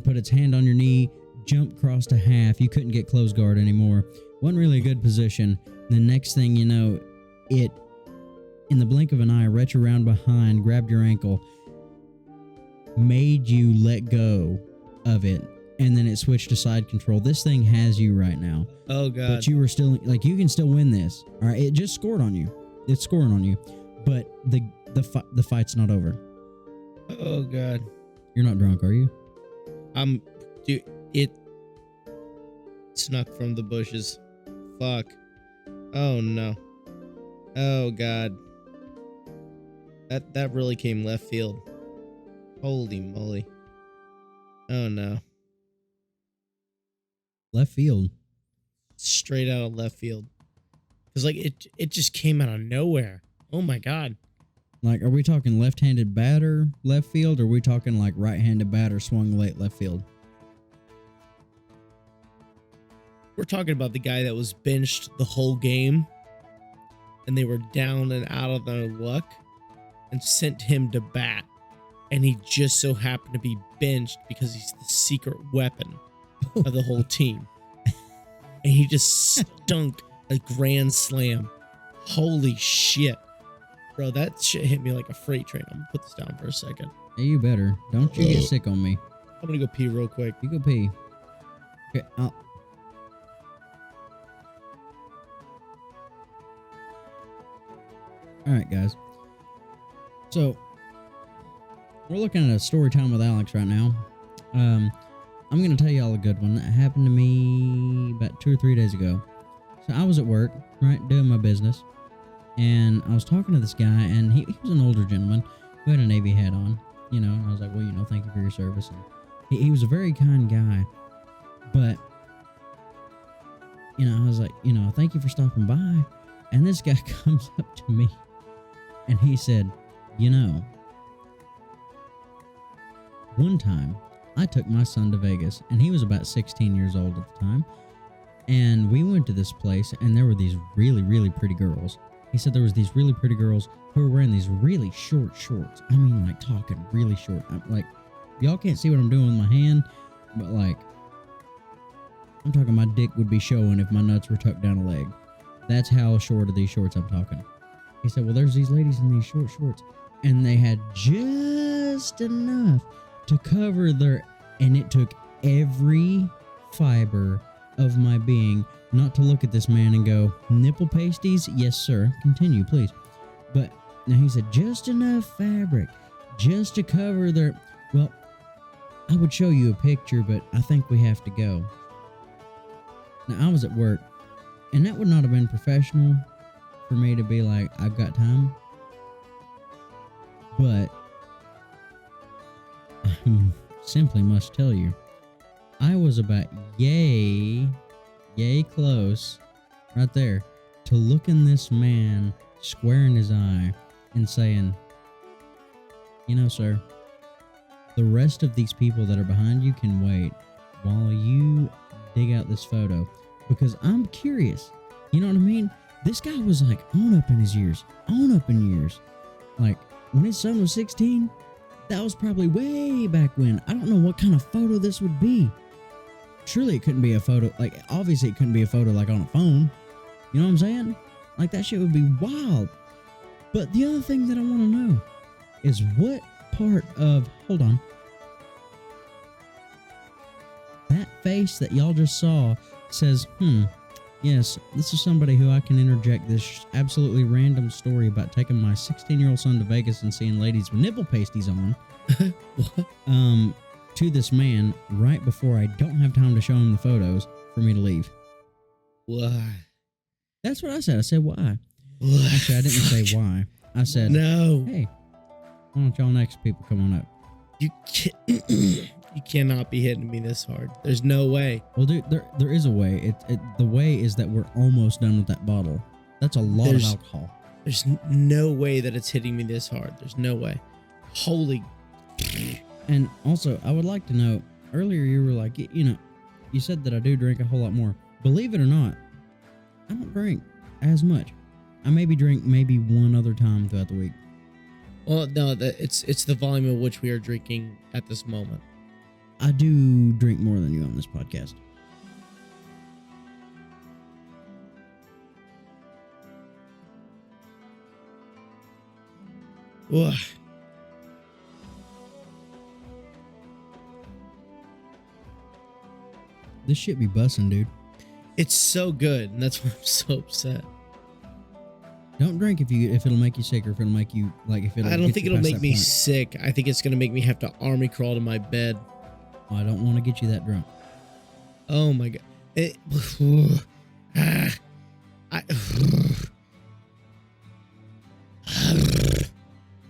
put its hand on your knee, jumped across to half. You couldn't get closed guard anymore. Wasn't really a good position. The next thing you know, it, in the blink of an eye, reached around behind, grabbed your ankle, made you let go of it, and then it switched to side control. This thing has you right now. Oh, God. But you were still, like, you can still win this. All right, it just scored on you. It's scoring on you. But the fight's not over. Oh, God. You're not drunk, are you? Dude, it snuck from the bushes. Fuck. Oh, no. Oh, God. That really came left field. Holy moly. Oh, no. Left field. Straight out of left field. Because, like, it just came out of nowhere. Oh, my God. Like, are we talking left-handed batter left field, or are we talking, like, right-handed batter swung late left field? We're talking about the guy that was benched the whole game, and they were down and out of their luck, and sent him to bat. And he just so happened to be benched because he's the secret weapon of the whole team. And he just stunk a grand slam. Holy shit. Bro, that shit hit me like a freight train. I'm gonna put this down for a second. Hey, you better. Don't you get sick on me. I'm gonna go pee real quick. You go pee. Okay, All right, guys. So, we're looking at a story time with Alex right now. I'm going to tell you all a good one that happened to me about 2 or 3 days ago. So, I was at work, right, doing my business, and I was talking to this guy, and he was an older gentleman who had a Navy hat on, you know, and I was like, well, you know, thank you for your service. And he was a very kind guy, but, you know, I was like, you know, thank you for stopping by. And this guy comes up to me, and he said, you know, one time I took my son to Vegas, and he was about 16 years old at the time, and we went to this place, and there were these really, really pretty girls. He said there was these really pretty girls who were wearing these really short shorts. I mean, like, talking really short. I'm like, y'all can't see what I'm doing with my hand, but, like, I'm talking my dick would be showing if my nuts were tucked down a leg. That's how short of these shorts I'm talking. He said, well, there's these ladies in these short shorts, and they had just enough to cover their, and it took every fiber of my being not to look at this man and go, nipple pasties? Yes, sir. Continue, please. But now he said, just enough fabric, just to cover their, well, I would show you a picture, but I think we have to go. Now, I was at work, and that would not have been professional for me to be like, I've got time. But I simply must tell you, I was about yay close right there to looking this man square in his eye and saying, you know, sir, the rest of these people that are behind you can wait while you dig out this photo, because I'm curious. You know what I mean? This guy was like on up in years. Like, when his son was 16, that was probably way back when. I don't know what kind of photo this would be. Surely it couldn't be a photo, like, obviously it couldn't be a photo like on a phone. You know what I'm saying? Like, that shit would be wild. But the other thing that I want to know is what part of, hold on, that face that y'all just saw says, yes, this is somebody who I can interject this absolutely random story about taking my 16-year-old son to Vegas and seeing ladies with nipple pasties on. To this man right before I don't have time to show him the photos for me to leave. Why? That's what I said. I said, why? Actually, I didn't say why. I said, no. Hey, why don't y'all next people come on up? You can't, you cannot be hitting me this hard. There's no way. Well, dude, there is a way. The way is that we're almost done with that bottle. That's a lot of alcohol. There's no way that it's hitting me this hard. There's no way. Holy. And also, I would like to know, earlier you were like, you know, you said that I do drink a whole lot more. Believe it or not, I don't drink as much. I maybe drink one other time throughout the week. Well, no, it's the volume at which we are drinking at this moment. I do drink more than you on this podcast. Ugh. This shit be bussin', dude. It's so good, and that's why I'm so upset. Don't drink if it'll make you sick or if it'll make you like if it'll. I don't think it'll make me point. sick. I think it's gonna make me have to army crawl to my bed. Oh, I don't want to get you that drunk. Oh my god.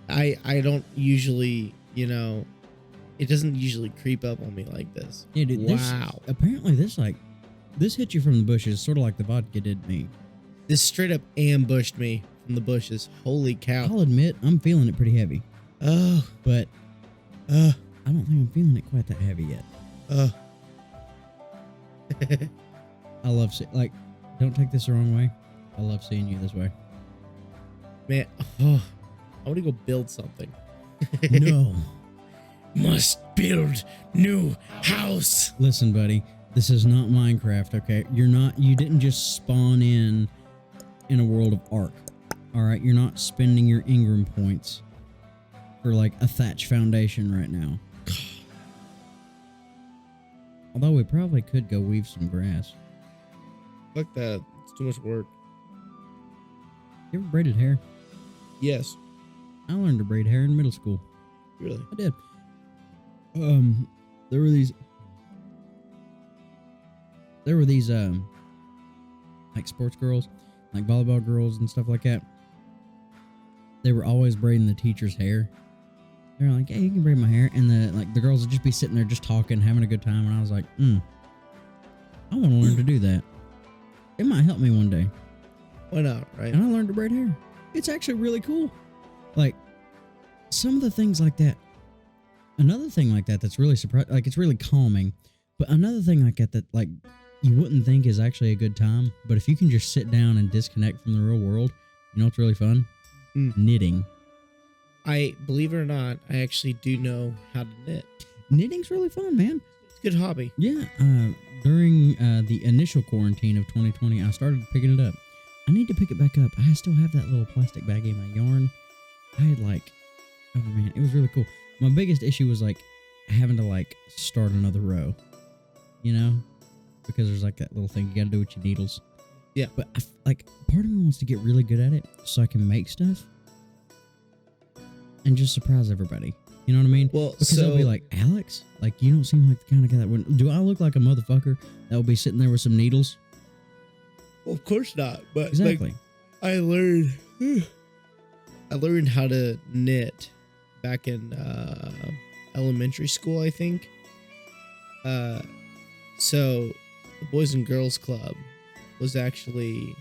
I don't usually, it doesn't usually creep up on me like this. Yeah, dude. Wow. Apparently this hit you from the bushes, sort of like the vodka did me. This straight up ambushed me from the bushes. Holy cow. I'll admit, I'm feeling it pretty heavy. Oh. But I don't think I'm feeling it quite that heavy yet. I love don't take this the wrong way. I love seeing you this way. Man, I want to go build something. No. Must build new house. Listen, buddy, this is not Minecraft, okay? You didn't just spawn in a world of Ark. All right, you're not spending your Ingram points for like a thatch foundation right now. Although we probably could go weave some grass. Fuck that. It's too much work. You ever braided hair? Yes. I learned to braid hair in middle school. Really? I did. There were these like sports girls, like volleyball girls and stuff like that. They were always braiding the teacher's hair. They're like, "Hey, you can braid my hair," and the girls would just be sitting there just talking, having a good time. And I was like, I want to learn to do that. It might help me one day. Why not, right? And I learned to braid hair. It's actually really cool. Like some of the things like that. Another thing like that that's really surprising, like it's really calming. But another thing like that like you wouldn't think is actually a good time. But if you can just sit down and disconnect from the real world, you know what's really fun? Knitting. Believe it or not, I actually do know how to knit. Knitting's really fun, man. It's a good hobby. Yeah. During the initial quarantine of 2020, I started picking it up. I need to pick it back up. I still have that little plastic baggie of my yarn. I had oh man, it was really cool. My biggest issue was having to start another row, because there's that little thing you got to do with your needles. Yeah. But part of me wants to get really good at it so I can make stuff and just surprise everybody. You know what I mean? Well, because they'll be like, "Alex, you don't seem like the kind of guy that would." Do I look like a motherfucker that will be sitting there with some needles? Well, of course not. But exactly. I learned how to knit back in elementary school, I think. So the Boys and Girls Club was actually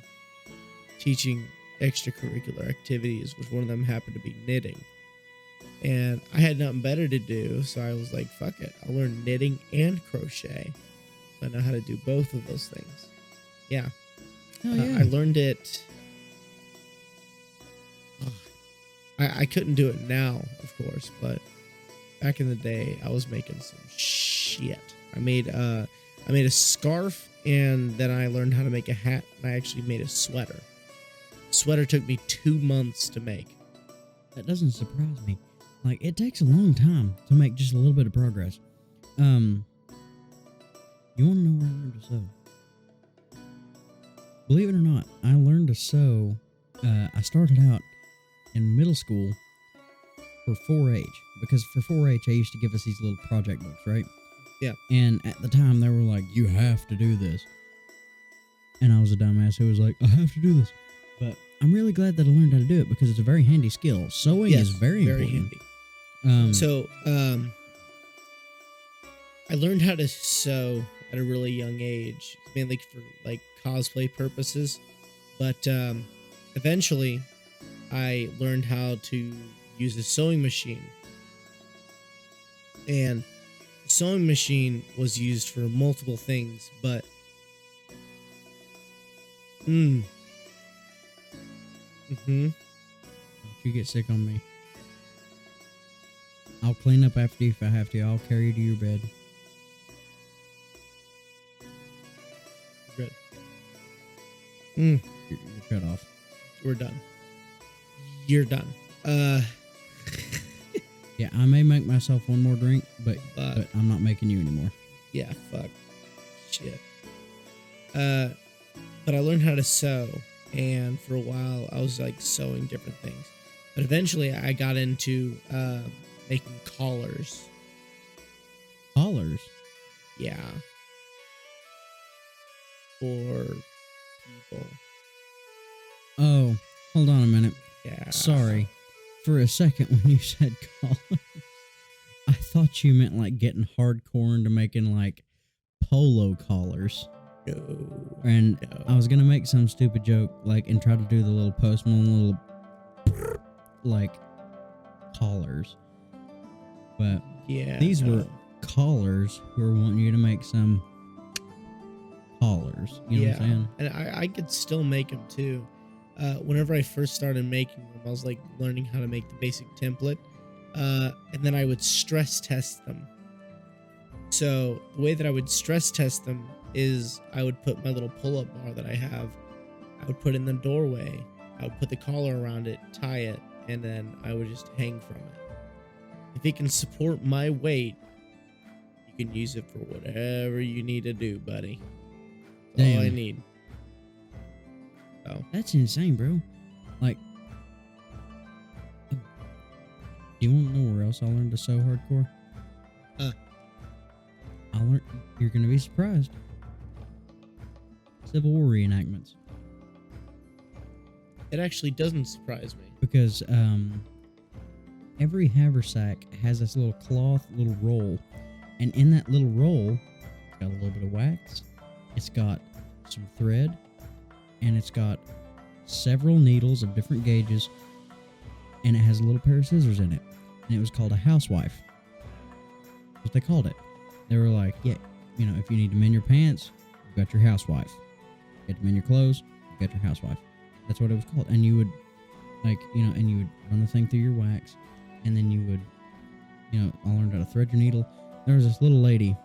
teaching extracurricular activities, which one of them happened to be knitting. And I had nothing better to do, so I was like, fuck it. I'll learn knitting and crochet. So I know how to do both of those things. Yeah. Oh, yeah. I learned it. I couldn't do it now, of course, but back in the day, I was making some shit. I made a scarf, and then I learned how to make a hat, and I actually made a sweater. Sweater took me 2 months to make. That doesn't surprise me. It takes a long time to make just a little bit of progress. You want to know where I learned to sew? Believe it or not, I learned to sew. I started out in middle school for 4-H, because for 4-H, they used to give us these little project books, right? Yeah. And at the time, they were like, "You have to do this." And I was a dumbass who was like, "I have to do this." But I'm really glad that I learned how to do it because it's a very handy skill. Sewing is very important. Handy. I learned how to sew at a really young age, mainly for cosplay purposes. But eventually, I learned how to use a sewing machine. And the sewing machine was used for multiple things, but Don't you get sick on me. I'll clean up after you if I have to. I'll carry you to your bed. Good. You're cut off. We're done. You're done. Yeah, I may make myself one more drink, but But I'm not making you anymore. yeah, fuck. Shit. But I learned how to sew, and for a while I was like sewing different things. But eventually I got into making collars. Collars? Yeah. For people. Oh, hold on a minute. Yeah. Sorry. For a second when you said collars, I thought you meant like getting hardcore into making like polo collars. No. And No. I was going to make some stupid joke like and try to do the little Post Malone little like collars. But Yeah. these were callers who were wanting you to make some collars. You know what I'm saying? And I could still make them too. Whenever I first started making them, I was like learning how to make the basic template. And then I would stress test them. So the way that I would stress test them is I would put my little pull-up bar that I have, I would put in the doorway, I would put the collar around it, tie it, and then I would just hang from it. If it can support my weight, you can use it for whatever you need to do, buddy. That's all I Damn. need. So, That's insane, bro. Like, do you want to know where else I learned to sew hardcore? I learned. You're gonna be surprised. Civil War reenactments, it actually doesn't surprise me. because every haversack has this little cloth little roll, and in that little roll, it's got a little bit of wax. It's got some thread, and it's got several needles of different gauges, and it has a little pair of scissors in it. And it was called a housewife. That's what they called it. They were like, yeah, you know, if you need to mend your pants, you've got your housewife. You get to mend your clothes, you got your housewife. That's what it was called. And you would, like, you know, and you would run the thing through your wax, and then you would, you know, I learned how to thread your needle. There was this little lady,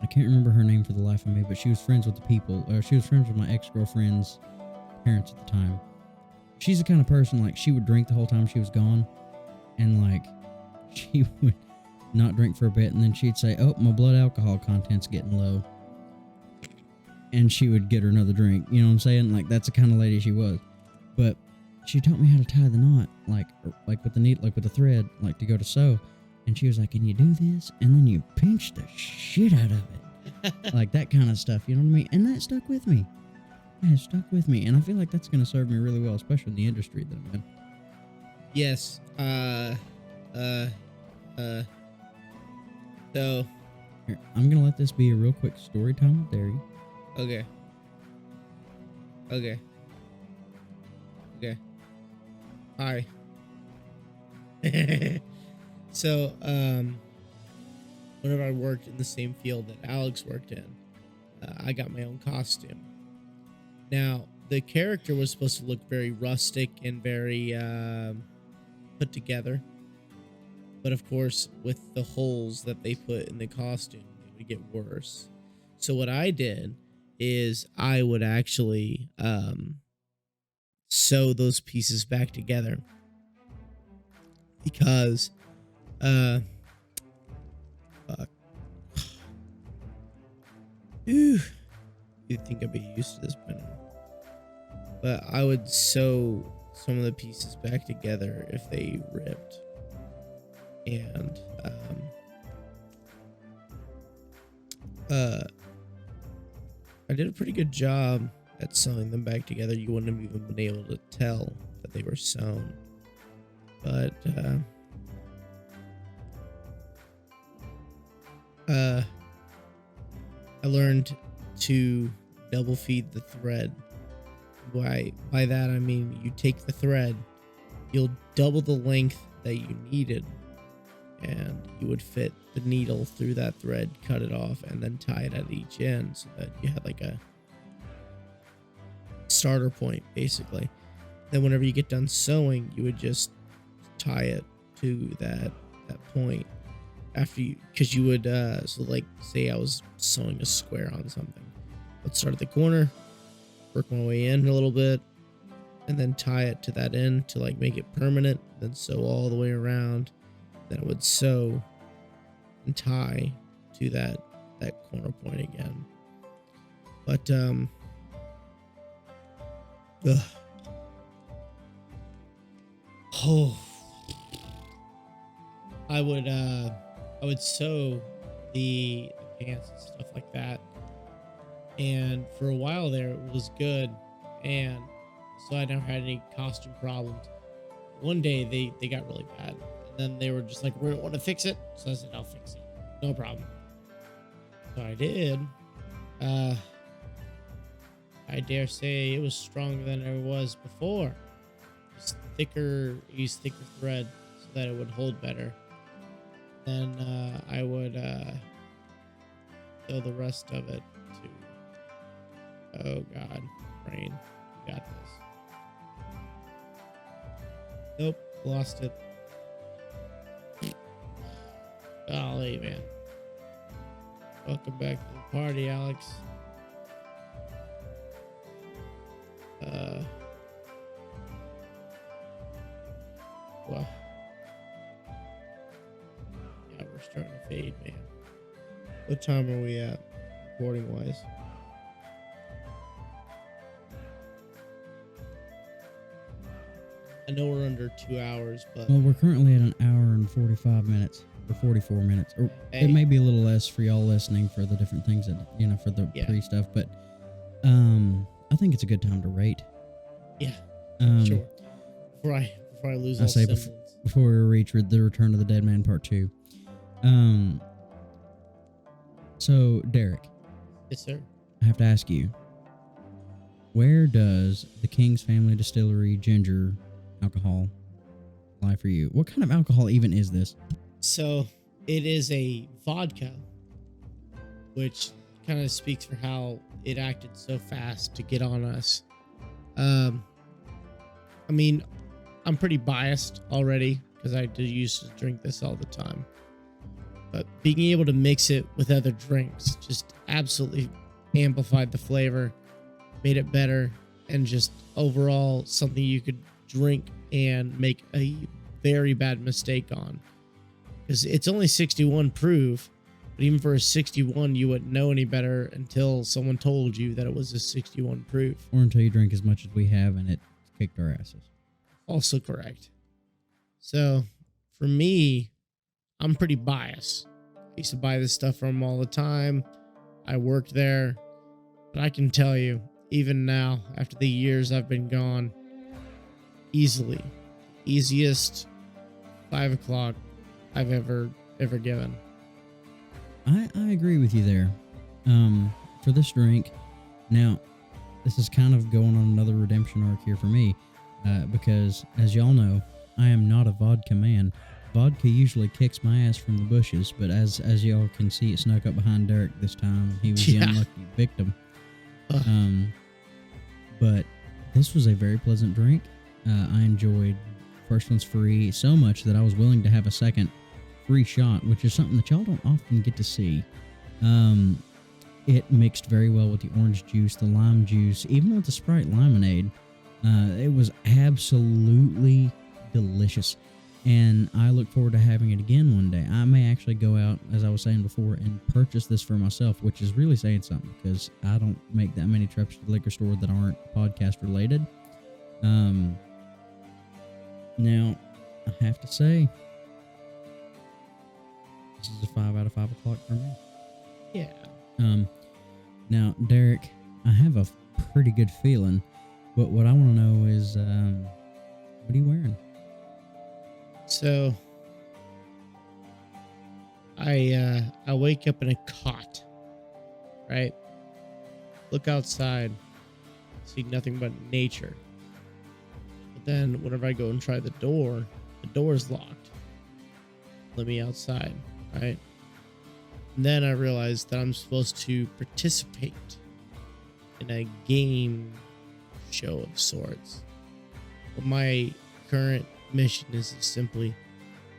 I can't remember her name for the life of me, but she was friends with the people, or she was friends with my ex-girlfriend's parents at the time. She's the kind of person, like, she would drink the whole time she was gone, and, like, she would not drink for a bit, and then she'd say, oh, my blood alcohol content's getting low. And she would get her another drink, you know what I'm saying? Like, that's the kind of lady she was. But she taught me how to tie the knot, like with the needle, like with the thread, like to go to sew. And she was like, and you do this, and then you pinch the shit out of it. Like that kind of stuff, you know what I mean? And that stuck with me. Yeah, it stuck with me. And I feel like that's going to serve me really well, especially in the industry that I'm in. Yes. So, Here, I'm going to let this be a real quick story time with Derry. okay. Hi. So, whenever I worked in the same field that Alex worked in, I got my own costume. Now, the character was supposed to look very rustic and very put together. But of course, with the holes that they put in the costume, it would get worse. So what I did is I would actually sew those pieces back together. Because, fuck. You'd think I'd be used to this by now. But I would sew some of the pieces back together if they ripped. And, I did a pretty good job at sewing them back together. You wouldn't have even been able to tell that they were sewn. But, I learned to double feed the thread. By that, I mean, you take the thread, you'll double the length that you needed, and you would fit the needle through that thread, cut it off, and then tie it at each end so that you had like a starter point, basically. Then whenever you get done sewing, you would just tie it to that point after you, because you would so like say I was sewing a square on something, I'd start at the corner, work my way in a little bit, and then tie it to that end to like make it permanent, then sew all the way around, Then I would sew and tie to that corner point again. But I would sew the pants and stuff like that, and for a while there it was good, and so I never had any costume problems. One day they got really bad, and then they were just like, "We don't want to fix it," so I said, "I'll fix it, no problem." So I did. I dare say it was stronger than it was before. Just thicker, used thicker thread so that it would hold better. Then I would sew the rest of it to. Oh God, brain, you got this. Nope, lost it. Golly, man. Welcome back to the party, Alex. Well, yeah, we're starting to fade, man. What time are we at, recording wise? I know we're under 2 hours, but Well, we're currently at an hour and 45 minutes, or 44 minutes, or hey, it may be a little less for y'all listening for the different things that for the pre stuff. But I think it's a good time to rate. Yeah, sure. Before I lose I all say semblance. before we reach the Return of the Dead Man Part 2. So Derek, Yes, sir. I have to ask you, where does the King's Family Distillery ginger alcohol lie for you? What kind of alcohol even is this? So it is a vodka, which kind of speaks for how it acted so fast to get on us. I mean, I'm pretty biased already because I used to drink this all the time. But being able to mix it with other drinks just absolutely amplified the flavor, made it better, and just overall something you could drink and make a very bad mistake on. Because it's only 61 proof, but even for a 61, you wouldn't know any better until someone told you that it was a 61 proof. Or until you drink as much as we have and it kicked our asses. Also correct. So for me, I'm pretty biased. I used to buy this stuff from them all the time. I worked there, but I can tell you, even now, after the years I've been gone, easiest 5 o'clock I've ever given. I agree with you there. For this drink, now, this is kind of going on another redemption arc here for me, because as y'all know, I am not a vodka man. Vodka usually kicks my ass from the bushes, but as y'all can see, it snuck up behind Derek this time. He was the unlucky victim. But this was a very pleasant drink. I enjoyed first one's free so much that I was willing to have a second free shot, which is something that y'all don't often get to see. It mixed very well with the orange juice, the lime juice, even with the Sprite Limonade. It was absolutely delicious, and I look forward to having it again one day. I may actually go out, as I was saying before, and purchase this for myself, which is really saying something because I don't make that many trips to the liquor store that aren't podcast related. Now, I have to say, this is a 5 out of 5 o'clock for me. Yeah. Now, Derek, I have a pretty good feeling, but what I want to know is, what are you wearing? So, I wake up in a cot, right? Look outside, see nothing but nature. But then, whenever I go and try the door's locked. Let me outside, right? And then I realized that I'm supposed to participate in a game show of sorts. But my current mission is to simply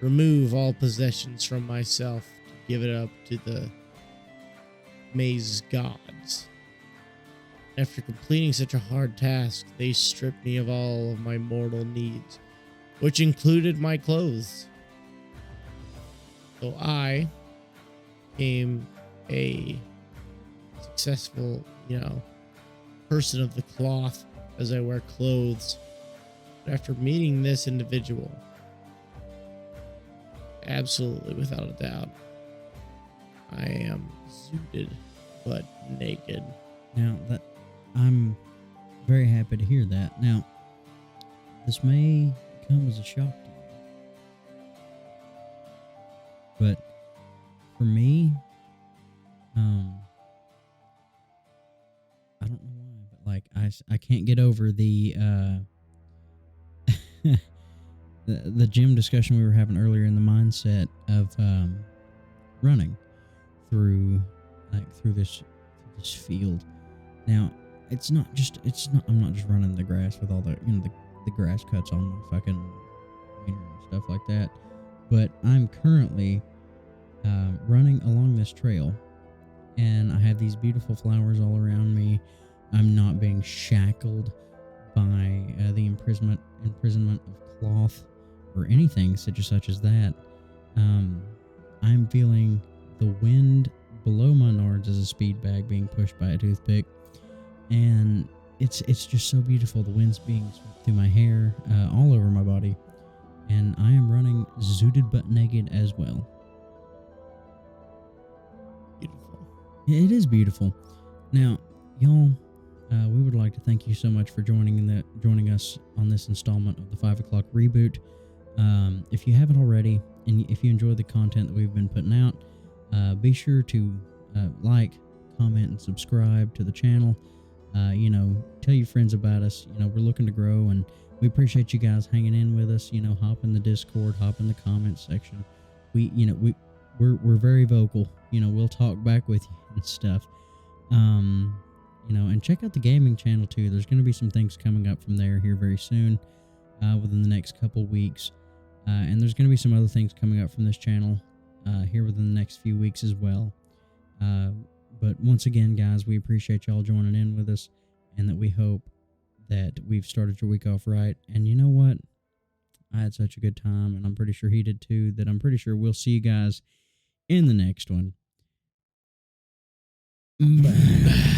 remove all possessions from myself to give it up to the maze gods. After completing such a hard task, they stripped me of all of my mortal needs, which included my clothes. So I became a successful, person of the cloth as I wear clothes. But after meeting this individual, absolutely without a doubt, I am zooted but naked. Now that I'm very happy to hear that. Now, this may come as a shock to you, but for me, I don't know why, but like I can't get over the the gym discussion we were having earlier in the mindset of running through this field. Now, I'm not just running the grass with all the the grass cuts on my fucking wiener and stuff like that, but I'm currently running along this trail, and I have these beautiful flowers all around me. I'm not being shackled by the imprisonment of cloth or anything such as that. I'm feeling the wind below my nards as a speed bag being pushed by a toothpick, and it's just so beautiful. The wind's being swept through my hair, all over my body, and I am running zooted but naked as well. Beautiful. It is beautiful. Now, y'all, we would like to thank you so much for joining us on this installment of the 5 O'clock Reboot. If you haven't already, and if you enjoy the content that we've been putting out, be sure to like, comment, and subscribe to the channel. Tell your friends about us. We're looking to grow, and we appreciate you guys hanging in with us. Hop in the Discord, hop in the comments section. We're very vocal. We'll talk back with you and stuff. And check out the gaming channel too. There's going to be some things coming up from there here very soon, within the next couple weeks. And there's going to be some other things coming up from this channel here within the next few weeks as well. But once again, guys, we appreciate y'all joining in with us, and that we hope that we've started your week off right. And you know what? I had such a good time, and I'm pretty sure he did too, that I'm pretty sure we'll see you guys in the next one. Bye.